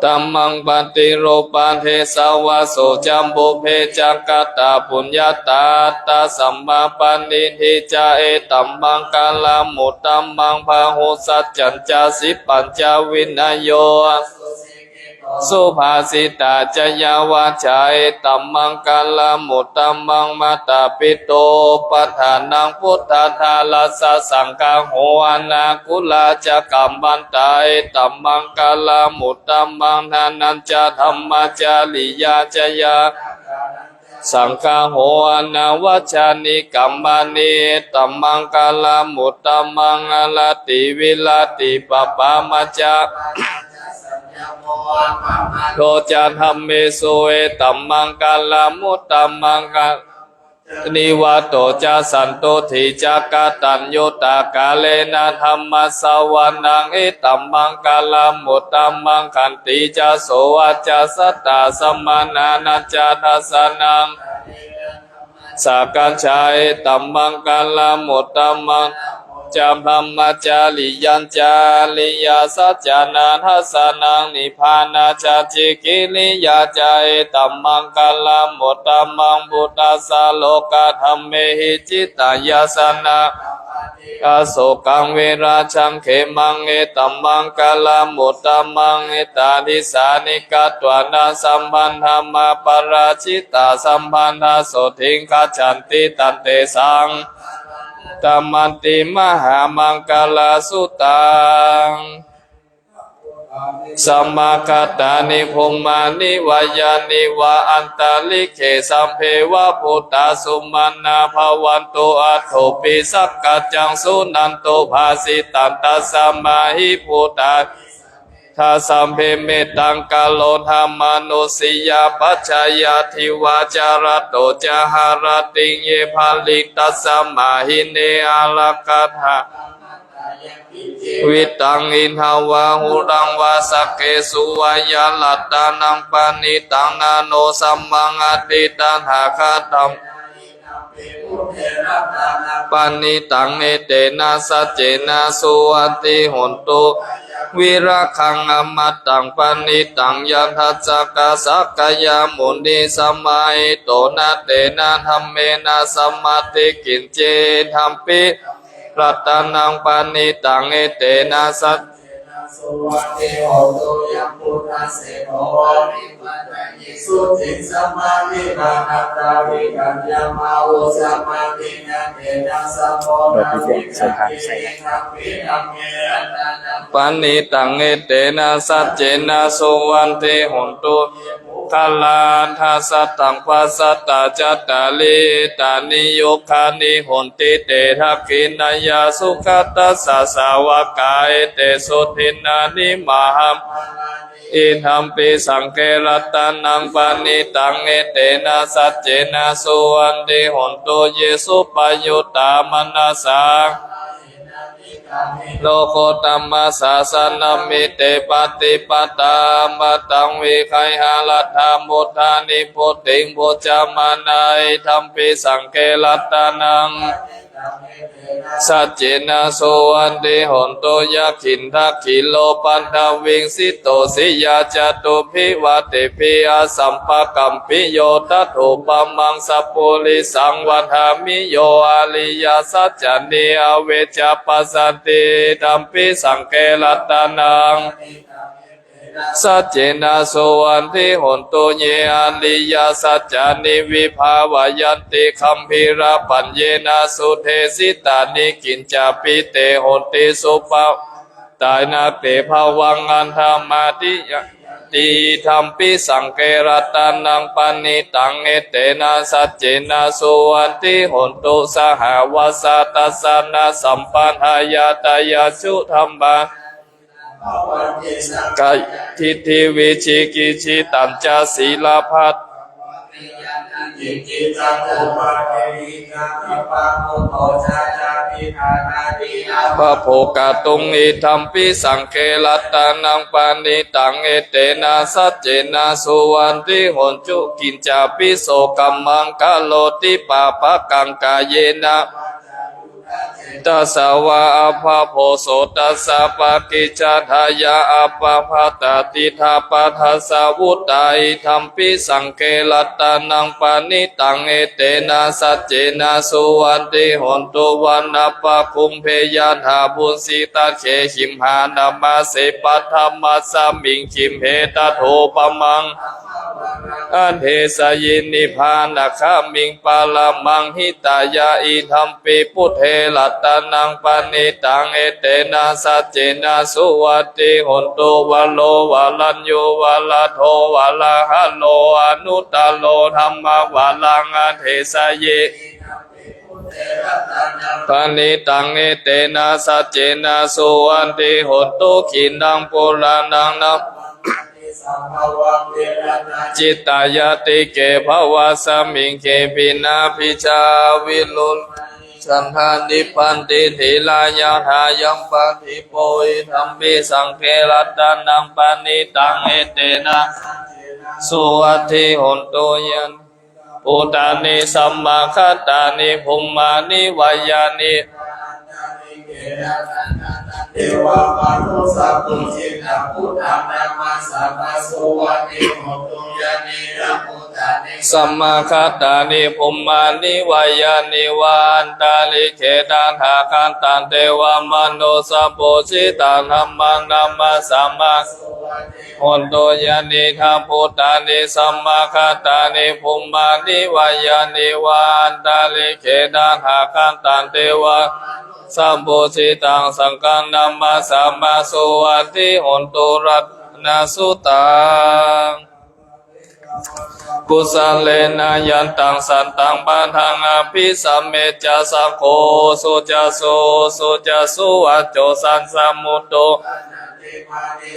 ตัมมังปฏิโรปันเทสาวาโสจัมบุเพจักตาปุญญาตาตาสัมมาปันนิทิจาเอตัมมังกาลามุตตัมมังพาหุสัจจัญจาสิปัญจวินัยโยสุภาสิตาจยาวาจาเอตัมมังกาลามุตตัมมังมาตาปิโตปัฏฐานังพุทธทาลัสสะสังฆาโหอนาคุลาจกัมบันตาเอตัมมังกาลามุตตัมมังนานัญจธัมมาจาริยาจยาสังฆาโหอนาวัชานิกัมมานิตัมมังกาลามุตตัมมังอลาติวิลาติปปามัจจาโลจาธัมเมสุเอตัมมังกาลามุตตัมมังกานิวาโตจาสันโตทิจักตัญโยตากาเลนะธัมมัสสวานังเอตัมมังกาลามุตตัมมังขันติจาโสอาจาสัตตาสัมมานานัจจาทัสสนังสักกัญชาเอตัมมังกาลามุตตัมมังจามธรรมจาริยัญจาริยาสัจจานาทัสสนังนิพพานาจาจิกิริยาจาเอตัมมังกาลามุตตัมมังบุตตัสสะโลกธัมเมหิจิตตายาสนะอาโศกังเวราชังเขมังเอตัมมังกาลามุตตัมมังเอตาทิสานิกตวานาสัมพันธามาปราชิตาสัมพันธาโสทิงคัจฉันติตันเตสังตัมมันติมหามังกาลาสุตังสัมมาคัตตานิภูมานิวายานิวะอันตาลิเขสัมเพวะพุทธาสุมานาภวันโตอัตโถปิสักกัจจังสุนันโตภาสิตันตัสสมาหิพุทธาทาสัมเพเมตังกาโลธรรมนุสิยาปัจจายาทิวาจารโตจหารติเยภาลิตัสสมาหิเนอาลกาธาวิตังอินทาวาหุรังวาสเกสุวายาลัตตานังปานิตังนาโนสัมมังอติตันหาคาตัมปานิตังเอเตนะสัจเจนะสุวัติหนตุวิราคังอมตังปานิตังยันทัสสะกะสักกายามุนีสัมมาอิโตนะเตนะธัมเมนะสัมมาติกินเจธัมปิรัตนังปานิตังเอเตนะสัจสุวัติโหตุยัมพุทธเสโภนิปัตติสุติสัมมาวิรานัตตาวิกัญญามาวุสัมมาตินะเตนะสัมโพนะวิกัญญิทัพพิธัมเมปานิตังเอเตนะสัจเจนะสุวันติหนตุคาลาทัสสะตังปัสสตตาจัตตาลิตานิโยคานิหนติเตทักขินายาสุขัตตัสสะสาวกาเอเตสุทินานิมหัมอิทัมปิสังเกรัตนังปานิตังเอเตนะสัจเจนะสุวันติหนตุเยสุปยุตตามนัสสาโลโกตัมมัสสะสนัมมิเตปฏิปตามัตตังวิไคหาลัทธามุทานิพุทธิงพุจามานัยธัมปิสังเกรัตนังสัจเจนะโสวันติหนตุยักขินทักขิโลปันทวิงสิโตสิยาจตุภิวัติภิอาสัมปะกัมปิโยตัตถุปมังสัพพุริสังวัฏามิโยอาลิยาสัจจเนอเวจปัสสติธัมปิสังเกรัตนัง สัจเจนะโสวันทิหนตุเยอริยสัจจานิวิภาวายันติคัมภีราปัญเยนะสุเทสิตานิกินจาปิเตโหติสุปะตายนาเตภวังอันธรรมาติยะติธรรมปิสังเกรตานังปณิตังเอเตนะสัจเจนะสุวันติหนตุสหวาสาตัสสะนะสัมปันหายาตายาชุธรรมะกายทิฏฐิวิชิกิจิตัญจศีลพัตจิตจิตังอุปาเทหินาทิปังโมโตชาจาปิธานาติอาพระโภกตุงอิธรรมปิสังเคลัตตานังปานิตังเอเตนะสัจเจนะสุวันติหนจุกินจาปิโสกัมมังกะโลติปาปะกังกายเยนะตัสสาวะอภะโพโสตัสสะปะกิจจทายาอภะภะตติทาปัฏฐสาวุตตาอิธัมปิสังเคลัตตานังปานิตังเอเตนะสัจเจนะสุวันติหนตุวันนะปะคุมเพยาธาบุญสิตาเขหิมหานามาเสปัทธรรมัสสามิงคิมเหตโทปมังอันเทสยินิพานะคามิงปาลามังหิตายาอิธัมปิพุทเทลัตตานังปานิตังเอเตนะสัจเจนะสุวัตติหนตุวะโลวะลัญโยวะละโทวะละหะโลอนุตตโลธัมมวะลังอันเทสยิปานิตังเอเตนะสัจเจนะสุวันติหนตุขินังปุรานังนัมจิตตายติเกภวะสมิงเคปินาภิชาวิลุลสันทานิปันติทิลายาทายัมปะทิโปอิธัมปิสังเคลัตตานังปานิตังเอเตนะสุวัตถิหนตุยันปุตตานิสัมมาคัตตานิภุมมานิวายานิเทวะปานุสัพพุจิตาพุทธานามาสัพพะสุวัติโหตุยานิระพุทธานิสัมมาคัตตานิภุมมานิวายานิวันตาลิเขตังหาคันตันเทวมโนสัพพุจิตานัมมังนัมมาสัมมาโหตุยานิธรรมพุทธานิสัมมาคัตตานิภุมมานิวายานิวันตาลิเขตังหาคันตันเทวสัมโพธิตังสังฆนัมมาสัมมาสุวัตติหนตุรัตนาสุตังกุสเลนะยันตังสันตังปะทังอภิสัมเมจะสังโฆสุจะสุจะสุวัจโจสันสัมมุตโต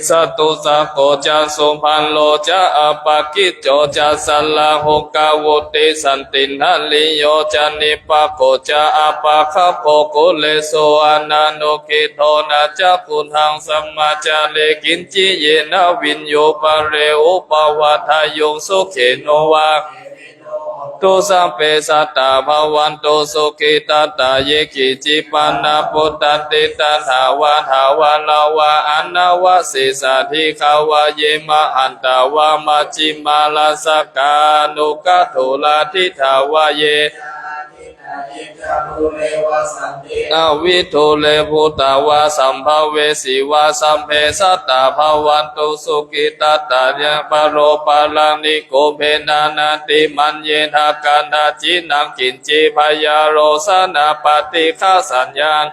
สัตตุสักโกจะสุพันโลจะอปะกิจโจจะสัลลาหุกาวุติสันตินัลลิโยจะนิปะโกจะอปะคโภกุเลโสอนันโนกิโทนะจะกุทังสัมมาจาเลกินจิเยนะวินโยปะเรอุปวัฏยงสุเขโนวาตุสัมเปสัตตาภวันตุสุขิตตาเยกิจิปันนาปุตตันติตันหาวาทาวาลาวาอันนาวะสิสัทธิขาวาเยมะหันตาวามาจิมาลาสกานุกัตุลาทิทาวาเยนาวิทุเลพุตาวาสัมภเวสีวาสัมเพสัตตาภวันตุสุกิตตาเยปโรปาลังนิโกเพนานาติมันเยนากันนาจินังกินจิพยาโรสนาปฏิฆาสัญญาณ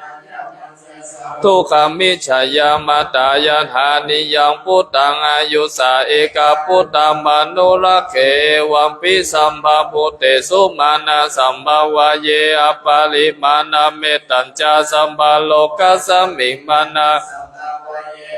ทุกขามิฉายามาตายาหานิยังพุทธังอายุสาเอกพุทธมนุระเขวัมปิสัมภาพุเตสุมานาสัมภาวะเยอปาลิมานาเมตัญจาสัมภาโลกัสสมิมานา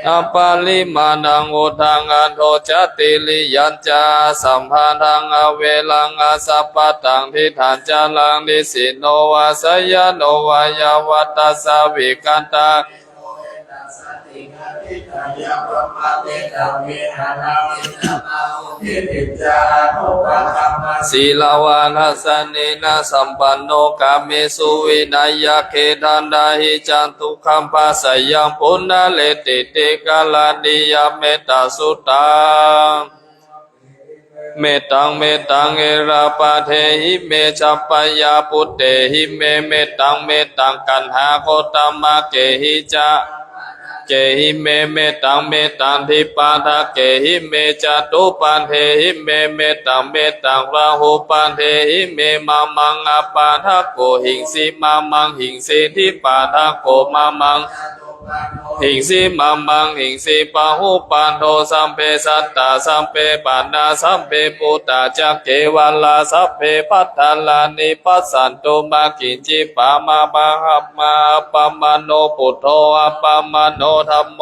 อปาลิมานังอุทังอันโทจติลิยัญจาสัมภาทังอเวลังอาสัพพตังทิฏฐานจาลังนิสิโนวาสยโนวายาวัตตสาวิกันตาศีลาวานัสเนนะสัมปันโนกาเมสุวินัยเขตันดาหิจันตุคัมปัสสยังปุณณเลติเตกาลานิยเมตตาสุตังเมตังเอราปะเทหิเมจัปปยาปุตเตหิเมตังกันหาโคตมะเกหิจา เกหิเมเมตังเมตังทิปาทะเกหิเมจตุปันเทหิเมเมตังเมตังราหุปันเทหิเมมามังอาปาทะโกหิงสีมามังหิงสีทิปาทะโกมามังหิงสีมัมมังหิงสีปะหุปันโทสัมเพสัตตาสัมเพปันนาสัมเพปุตตาจักเกวัลลาสัพเพพัทธาลานิปัสสันตุมากินจิปามาบาหัปมาอัปปมโนปุตโธอัปปมโนธัมโม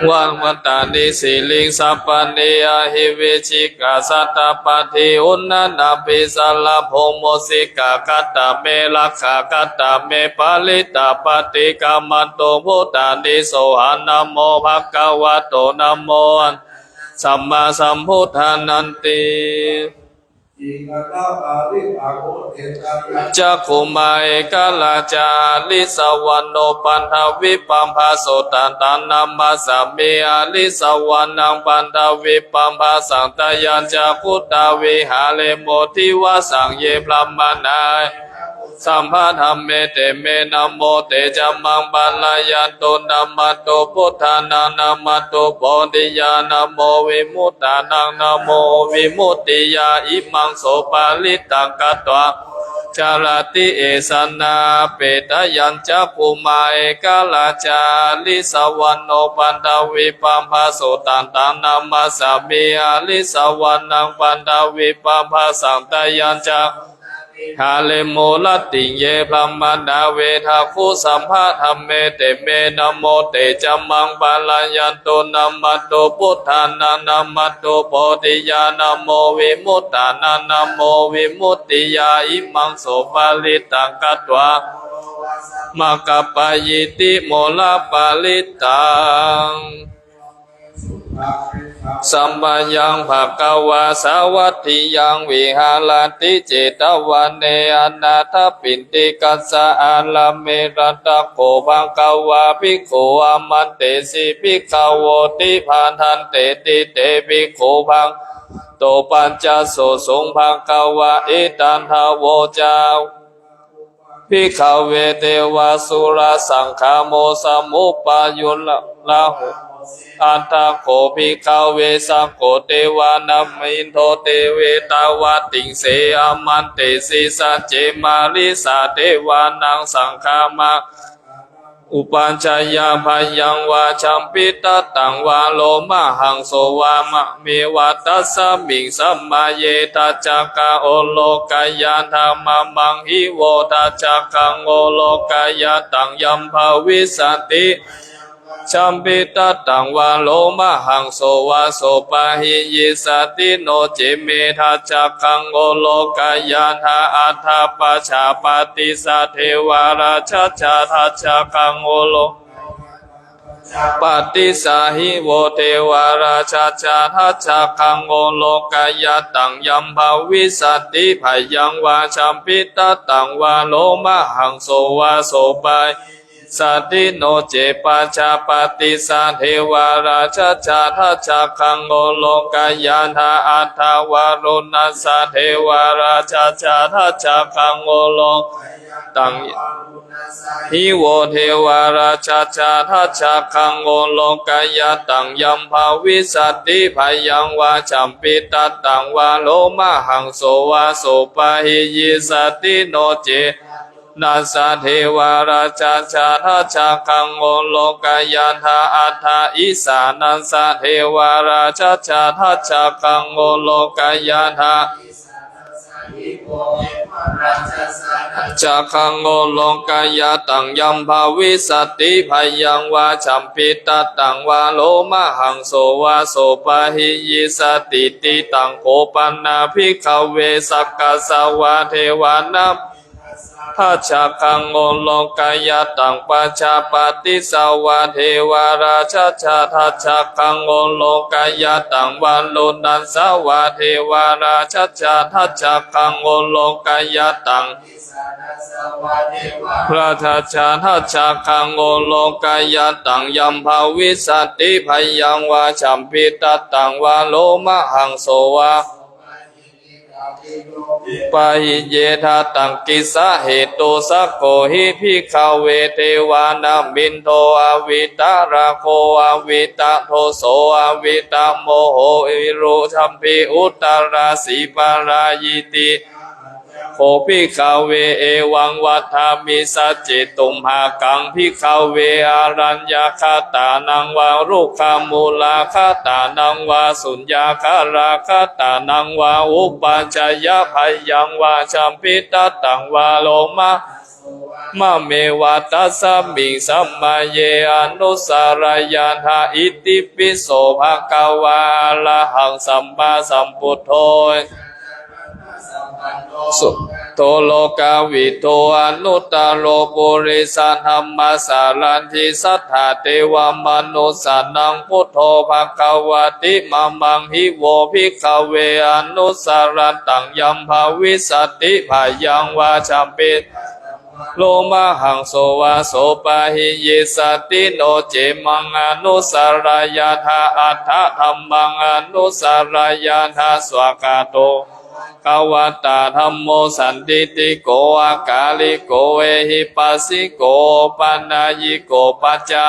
วังวัตตานิสิลิงสัพพเนยหิวิชิกาสัตตปฏิอุณนานาภิสัลลโภโมสิกาคัตตะเมลักขาคัตตะเมปาลิตาปฏิกามันโตพุทธานิโสหนะโมภะคะวะโตนะโมสัมมาสัมพุทธานันติจักขุมาเอกลาจาลิสวรรณโนปันทวิปัมภาโสตันตันนัมมาสเมอาลิสวรรณังปันทวิปัมภาสังตยัญจักขุตาวิหาเลโมทิวสังเยพลัมมานายสัมภาธรรมเมเตเมนะโมเตจัมมังปัลลายันโตนะมะโตพุทธานังนะมะโตโพธิญาณโมวิมุตตานังนะโมวิมุตติยาอิมังโสปาลิตังกัตตวะจารติเอสนาเปตยัญจักขุมาเอกลาจาลิสวรรณโนปันทวิปัมภาโสตันตังนัมมาสเมอาลิสวรรณังปันทวิปัมภาสังตยัญจักหาเลโมลติเยพลัมมานาเวทาคุสัมภาธรรมเมเตเมนะโมเตจัมมังปัลลายันโตนะมะโตพุทธานังนะมะโตโพธิญาณโมวิมุตตานังนะโมวิมุตติยาอิมังโสปาลิตังกัตถวะมะกะปะยิติโมลาปาลิตังสัมปัญญังภะคะวะสาวัตถิยังวิหารติเจตวันเนอนาถปิณฑิกัสสะอาลาเมรัตตะโกภะคะวะภิกขุอามันเตสิภิกขโวติภาทันเตติเตภิกขุภังโตปัญจโสสงภะคะวะเอตันทาโวจาภิกขเวเทวาสุราสังฆโมสมุปายุลาหุอัตถะโคภิกขเวสังโฆเทวานัมมินโทเตเวตาวะติงเสอามันเตสิสัจเจมาลิสาเทวานังสังฆามาอุปัญชยาพยังวาชัมปิตตังวาโลมะหังโสวามะเมวัตตัสสมิงสัมมาเยทัจจกะโอโลกายาธรรมมังหิโวทัจจกังโอโลกายาตังยัมภวิสันติชัมปิตตังวาโลมะหังโสวาโสปะหิยิสติโนเจเมทัจจกังโอโลกายาธาอัฏฐปัจฉาปฏิสัทเทวาราชจาทัจจกังโอโลปฏิสาหิโวเทวาราชจาทัจจกังโอโลกายาตังยัมภวิสัตติพยังวาชัมปิตตังวาโลมะหังโสวาโสปะสัตติโนเจปัจจปฏิสัทเทวาราชจาทัจจคังโอโลกายาธาอัฏฐวารุณัสสะเทวาราชจาทัจจคังโอโลตังหิโวเทวาราชจาทัจจคังโอโลกายาตังยัมภวิสัตติพยังวาชัมปิตตังวาโลมะหังโสวาโสปะหิยิสติโนเจนัสสะเทวาราชจาทัจจคังโอโลกายาธาอัฏฐอิสานัสสะเทวาราชจาทัจจคังโอโลกายาธาจักขังโอโลกายาตังยัมภวิสัตติพยังวาชัมปิตตังวาโลมะหังโสวาโสปะหิยิสติติตังโคปันนาภิกขเวสักกะสวะเทวานัมทัจจคังโอโลกายาตังปัจจปฏิสาวะเทวาราชจาทัจจคังโอโลกายาตังวันโลนันสาวะเทวาราชจาทัจจคังโอโลกายาตังพระทัจจาทัจจคังโอโลกายาตังยัมภวิสัตติพยังวาชัมปิตตังวาโลมะหังโสวา ปะหิเยทาตังกิสะเหตุสักโขหิภิกขเวเทวานามินโทอวิตาราโคอวิตาโทโสอวิตาโมโหอิรุชัมปิอุตตราสีปารายิติโคภิกขเวเอวังวัฏฐามิสัจจิตุมหากังภิกขเวอารัญญาคาตานังวารุขามูลาคาตานังวาสุญญาคาราคาตานังวาอุปัญจยพยังวาชัมปิตตังวาโลมะมะเมวะตัสสะมิงสัมมาเยอนุสารยานหาอิติปิโสภะคะวะอะระหังสัมมาสัมพุทโธสุโตโลกาวิโตอนุตตโรปุริสันธัมมาสารันทิสัทธาเทวมนุสสานังพุทโธภคะวะติมัมมังหิโวภิกขเวอนุสารันตังยัมภาวิสติภายังวาชัมปิโลมาหังโสวาโสปะหิเยสติโนเจมังอนุสารยาธาอัฏฐธัมมังอนุสารยาธาสวากาโตกวตาธัมโมสันติติโกอากาลิโกเอหิปัสสิโกปัญญิโกปัจจะ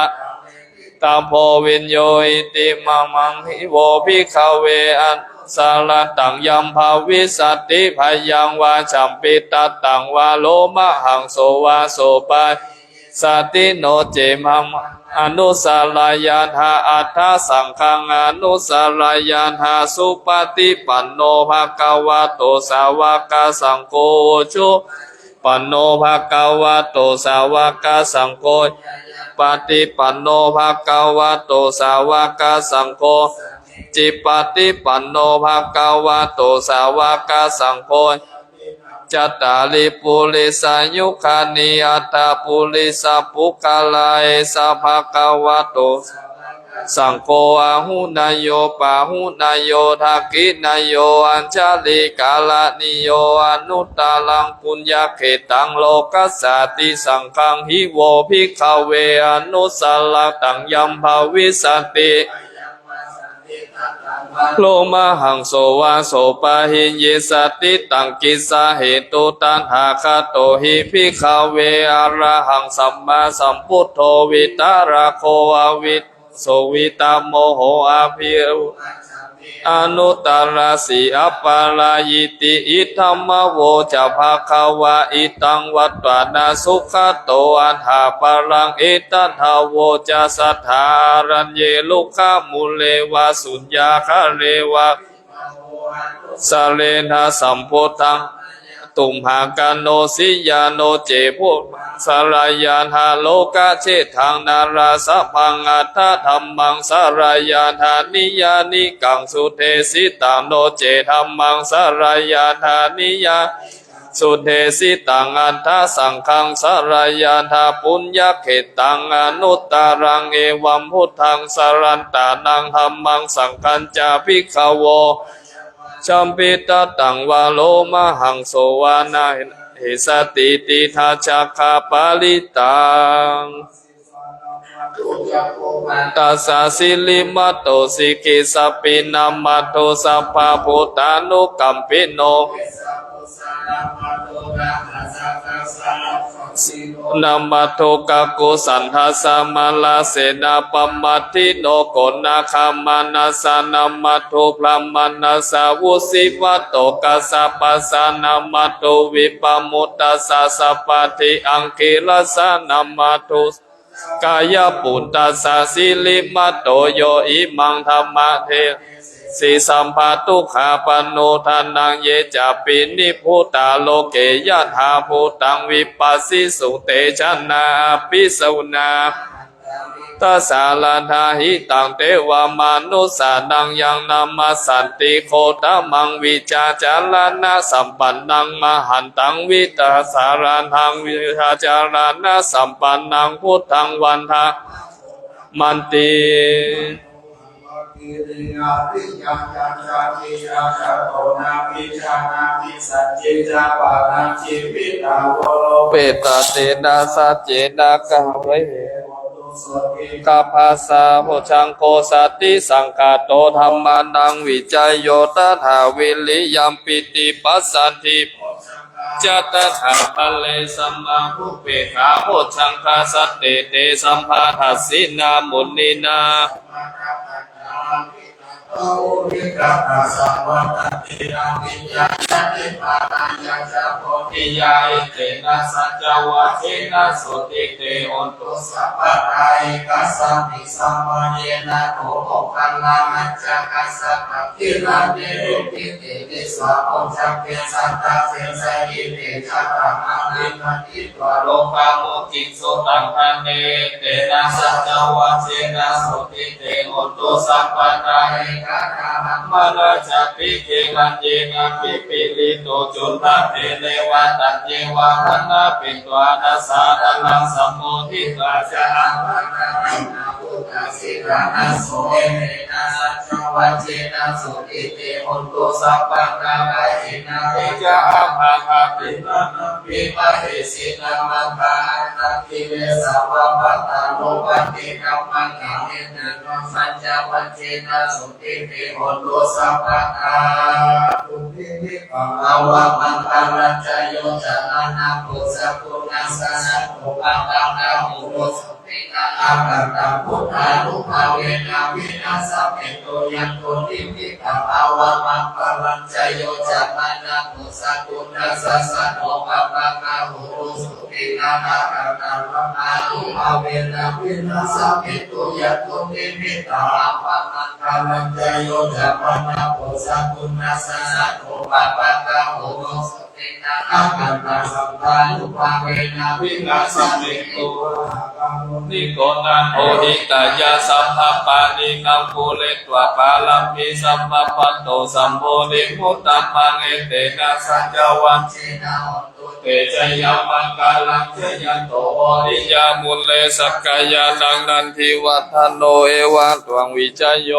ตาโพวินโยอิติมัมมังหิโวภิกขเวอันสารันตังยัมภาวิสติภายังวาชัมปิตตังวาโลมะหังโสวาโสปะสติโนเจมัมอนุสารยานหาอัฏฐสังฆังอนุสารยานหาสุปฏิปันโนภะคะวะโตสาวกสังโฆชุปันโนภะคะวะโตสาวกสังโฆปฏิปันโนภะคะวะโตสาวกสังโฆจิปฏิปันโนภะคะวะโตสาวกสังโฆจัตตาลิปุริสายุคานิอัตตาปุริสปุคาลาเอสะภะคะวะโตสังโฆอาหุนายโยปาหุนายโยทักขินายโยอัญชลิกาลนิโยอนุตตลังปุญญเขตังโลกัสสติสังฆังหิโวภิกขเวอนุสาลตังยัมภาวิสติโลมาหังโสวาโสปะหิเยสติตังกิสาเหตุตันหาคาโตหิภิกขเวอะระหังสัมมาสัมพุทโธวิตาราโคอวิโสวิตาโมโหอาภิรุอนุตตราสีอัปปารายิติอิธัมมโวจะภาคะวะอิตังวัตตานาสุขโตอัฏฐาปรังเอตัทธาโวจะสัทธารัญเยลุขมุเลวะสุญญาคาเรวะสะเลนะสัมพุทธังตุมหากันโนสิยาโนเจพุสารายานหาโลกะเชทังนาราสะพังอัฏฐธัมมังสารายานหานิยานิกังสุเทสิตังโนเจธัมมังสารายานหานิยาสุเทสิตังอัฏฐสังฆังสารายานหาปุญญเขตังอนุตตรังเอวัมพุทธังสารันตานังธัมมังสังฆัญจาภิกขโวชัมปิตตังวาโลมะหังโสวานาเหสติติทาชาคาปาลิตังตัสสะสิลิมัตโตสิกิสัพพินามัตโตสัพพะพุทธานุกัมปิโนนามัตโตกะโกสันทัสสะมาลาเสนาปัมมัตถิโนโกนาคามานาสานามัตโตพระมานาสาวุสิวัตโตกัสสะปัสสานามัตโตวิปมุตตัสสะสัพพทิอังคิรัสสะนามัตโตกายปุตตัสสะสิลิมัตโตโยอิมังธัมมะเทสิสัมภาตุขาปโนทานังเยจะปินิพุตาโลเกยะธาภูตังวิปัสสิสุเตชะนาปิสุนาตัสสะลันทาหิตังเทวามนุสานังยังนามาสันติโคตมังวิจาจารานะสัมปันนังมหันตังวิตาสารันทังวิชาจารานะสัมปันนังพุทธังวันทามันติกิริยาปิยังจันทามิราชโตนามิชานามิสัจจิจาปานาชีวิตาวโลเปตเตนะสัจเจนะกะเวส กัปภาสาโพชังโคสัตติสังฆาโตธรรมานังวิจัยโยตถาวิริยัมปิติปัสสันติจัตตถาภเลสัมมาภูเปขาโพชังคาสัตเตเตสัมภาทัสสินามุนีนาโอวิกัปปะสัมวัตติอาวิญญาณติปานัญญาจโพธิยาอิเตนะสัจจวะเทนะสุติเตโอนตุสัพพะไตรกัสสมิสัมมาเยนะโอโภคัลลานัจจกัสสะภะคิรันเนรุปิติวิสวะโอจักเกสัตตาเสสะยิเตจัตตามานิมัตติตวะโลกาโมกิโสตังคันเนเตนะสัจจวะเทนะสุติเตโอนตุสัพพะไตรมานาจักปิเกกันเยนะปิปิลิโตจุลตัเตเนวะตัจเยวะหันนาปิตวานาสาดังลังสัมโมทิตวาจะอังวะนะพุทธสิรานะโสเอเมนะสัจจวัจเจนะสุติเตโหตุสัพพังกาไกจินะเตจะอัมหะภะปินะปิปะเหสินะมังคานะกิเลสาวะปัตตาโลกัติกัมมังกิเนนะสัจจวัจเจนะสุติเตโหตุสัพพังกาปุถินิปังอวะมังคารัจจโยจะนะนะโพสัพพุนัสสะสัพพุปังตังนะโหตุอาคัตตาพุทธานุภาเวนะวินาศเปโตยันโตทิมิกังอวะมังคารัญจโยจะนะนะโพสัพพุนัสสะสัพพุปังตังนะโหตุสุตินานาคัตตานุภาเวนะวินาศเปโตยันโตทิมิกังอวะมังคารัญจโยจะนะนะโพสัพพุนัสสะสัพพุปังตังนะโหตุสุตินานาคัตตานุภาเวนะวินาศเปโตนิโกนันโอหิตายาสัมภปานิกังภูเลตวะปาลัมปิสัมภปันโตสัมโพธิมุตตัมมังเอเตนะสัจจวังเจนะโหตุเตชะยามังกาลังเจยันโตโอริยามุลเลสักกายานังนันทิวัฒโนเอวะตวังวิจโย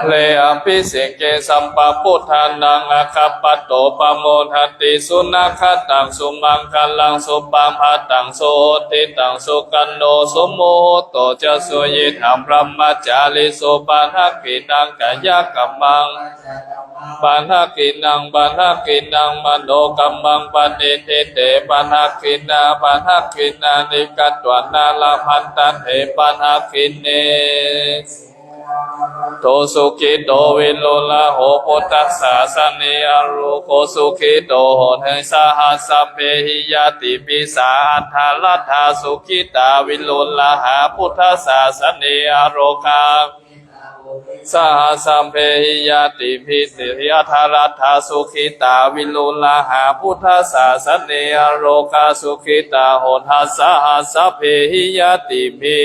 เลอภิเสกเกสัมปะพุทธานังอะคัปปะโตปะโมทัตติสุนัขตังสุมังคลังสุปัมภะตังโสติตังสุกันโนสุโมโตจะสุยิธัมพระมจาริโสปันหกินังกายกัมมังปันหกินังปันหกินังมโนกัมมังปณิทิเตปันหกินาปันหกินานิกัตตวนาลาพันตันเถปันหกินเนโตสุขิโตวิโลลาโหปุตตัสสะสเนอรุโคสุขิโตโหเทสาหัสสะเพหิยติปิสาอัฏฐาลัทธาสุขิตาวิโลลาหาพุทธัสสะสเนอโรคาสหัสสัมเพหิยติพิสิยธารัตถาสุขิตาวิลุลาหาพุทธสาสเนอโรคาสุขิตาโหทัสสะหัสสะเพหิยติพิ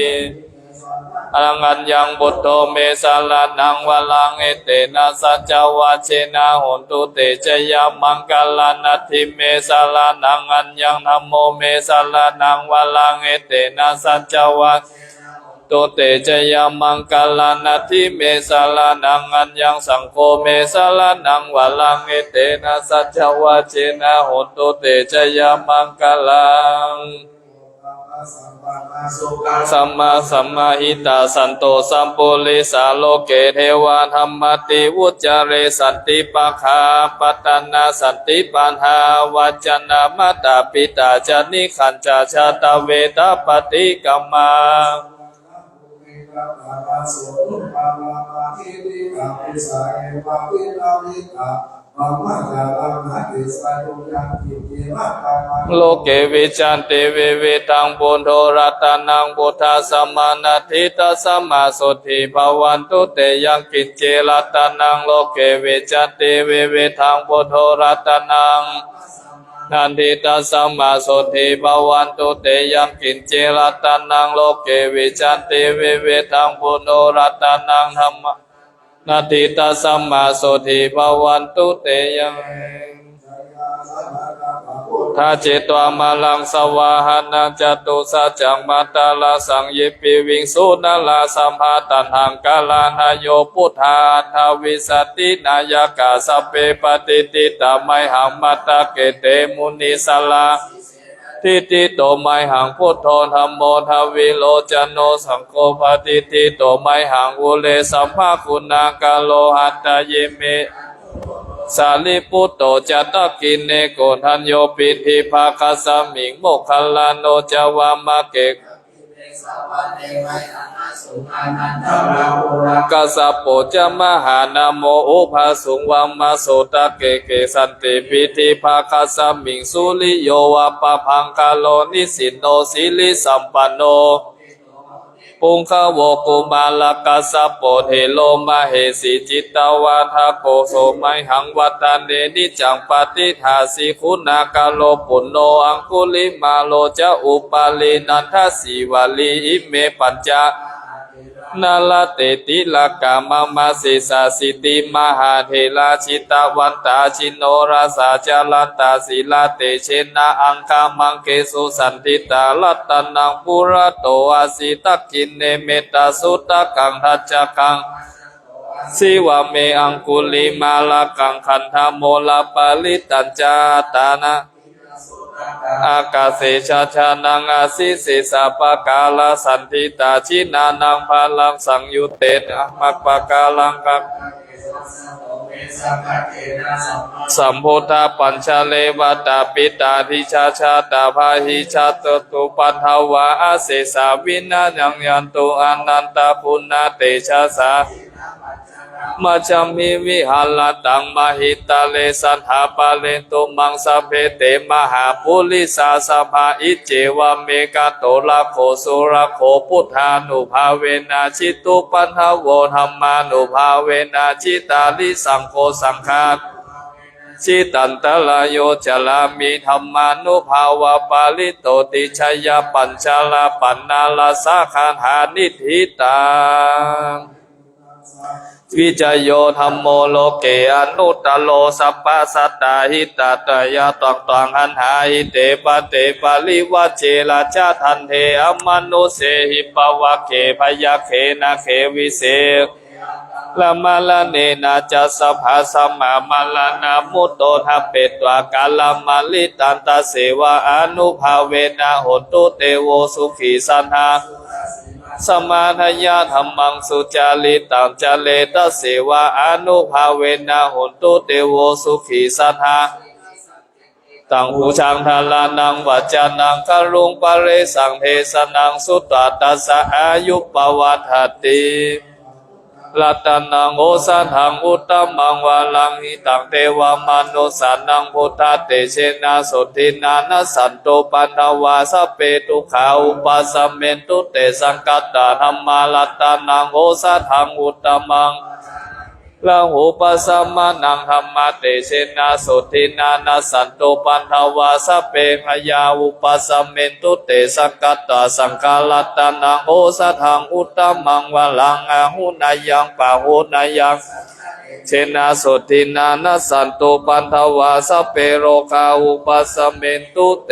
อรัญญังบุตโตเมสาลานังวะลังเอเตนะสัจจวัชเชนะโหตุเตชะยามังกาลานัตถิเมสาลานังอัญญังธัมโมเมสาลานังวะลังเอเตนะสัจจวัชโตเตจยามังกาลานาทิเมสาลานังอัญญังสังโฆเมสาลานังวะลังเอเตนะสัจจวัชเชนะโหตุเตจยามังกาลังสัมมาสัมมาหิตาสันโตสัมปุริสาโลเกเทวาธรรมติวุจเรสันติปะคาปัตตนาสันติปัญหาวัจนะมัตตาปิตาจานิขันจาชาตเวทปฏิกัมมาโลเกวิจันเตเวเวตังปุณโธรัตนังพุทธสมานาทิตสมาสุทิภวันตุเตยังกิจเจรัตนังโลเกวิจันเตเวเวตังปุณโธรัตนังนันทิตาสัมมาสุทิภวันตุเตยังกินเจรัตนังโลเกวิจันติเวเวทังปุโนรัตนังธรรมนันทิตาสัมมาสุทิภวันตุเตยัง ทาเจตวามาลังสวาหานังจตุสัจจังมาตาลาสังยิปิวิงสุนาลาสัมภาตันหังกาลานายโยพุทธาทาวิสตินายกาสพเปปฏิติตาไมหังมัตตะเกเตมุนิสลาทิติโตไมหังพุทโธธัมโมทวิโลจโนสังโฆปฏิติโตไมหังอุเลสัมภาคุณากาโลหัตตะเยเมสาลิปุตโตจัตตกินเนโกทัญโยปิธิภาคสมิงโมคคัลลาโนจาวามะเกกกัสสะโปจะมหานาโมอุภาสุงวัมมาโสตะเกเกสันติปิธิภาคสมิงสุลิโยวะปะพังคาโลนิสินโนสิลิสัมปันโนปุงขโวกุมาลกัสสะโปเทโลมาเหสีจิตตวาทาโกโสไมหังวัตเนนิจังปฏิทาสิคุณากาโลปุณโนอังคุลิมาโลจะอุปาลีนันทสีวาลีอิเมปัญจนาลเตติลกามามาสิสาสิติมหาเทลาชิตาวันตาชินโนราสาจาลตาศิลาเตเชนะอังคามังเกสุสันติตาลัตตนังปุระโตอาสิตักขินเนเมตตาสุตตะกังทัจจกังสิวะเมอังคุลิมาลกังคันธโมลาปาลิตัญจาตานะอากาเสชาชานังอาสิเสสะปะกาลสันติตาชินานังพาลังสังยุตเตนะมักปะกาลังกังสัมโพธาปัญชาเลวตาปิตาทิชาชาตาภาหิชาตตุปันทวาอาเสสาวินายังยันตุอนันตปุณณเตชะสามัจจมิวิหารตังมหิตาเลสันหาปาเลตุมังสะเพเตมหาปุริสาสภาอิเจวะเมกะโตละโคสุระโคพุทธานุภาเวนะชิตุปันทโวธัมมานุภาเวนะชิตาลิสังโฆสังฆาชิตันตลายโยจลามิธรรมานุภาวะปาลิโตติชยปัญชาลาปันนาลาสาคาหานิธิตังวิจโยธัมโมโลเกอนุตตโลสัพพสัตตาหิตตยาตังตังหันหาหิเตปะเตปะลิวัจเจลาชาทันเทอมนุเสหิปวะเขพยาเขนะเขวิเศษละมาลเนนะจัสสภาสัมมามาลนามุตโตทัพเปตวากาลมาลิตันตเสวะอนุภาเวนะโหตุเตโวสุขีสันหาสมาทยาธรรมังสุจาริตังจเลตเสวะอนุภาเวนะโหตุเตโวสุขีสัทธาตังหูชังทาลานังวัจจานังคารุงปะเรสังเทสนังสุตตตัสสะอายุปวัฏฐติรัตนังโอสันหังอุตตมังวาลังหิตังเทวามนุสานังพุทธเตเชนะสุทินานะสันโตปันทวาสเปตุขาอุปสัมเมนตุเตสังกัตตาธรรมารัตนังโอสันหังอุตตมังละหูปัสสมานังธรรมเตเชนะสุทินานะสันโตปันทวาสเปพยาอุปสัมเมนตุเตสังกัตตาสังฆารัตนังโอสัทธังอุตตมังวะลังอาหุนายังปะหุนายังเชนะสุทินานะสันโตปันทวาสเปโรคาอุปสัมเมนตุเต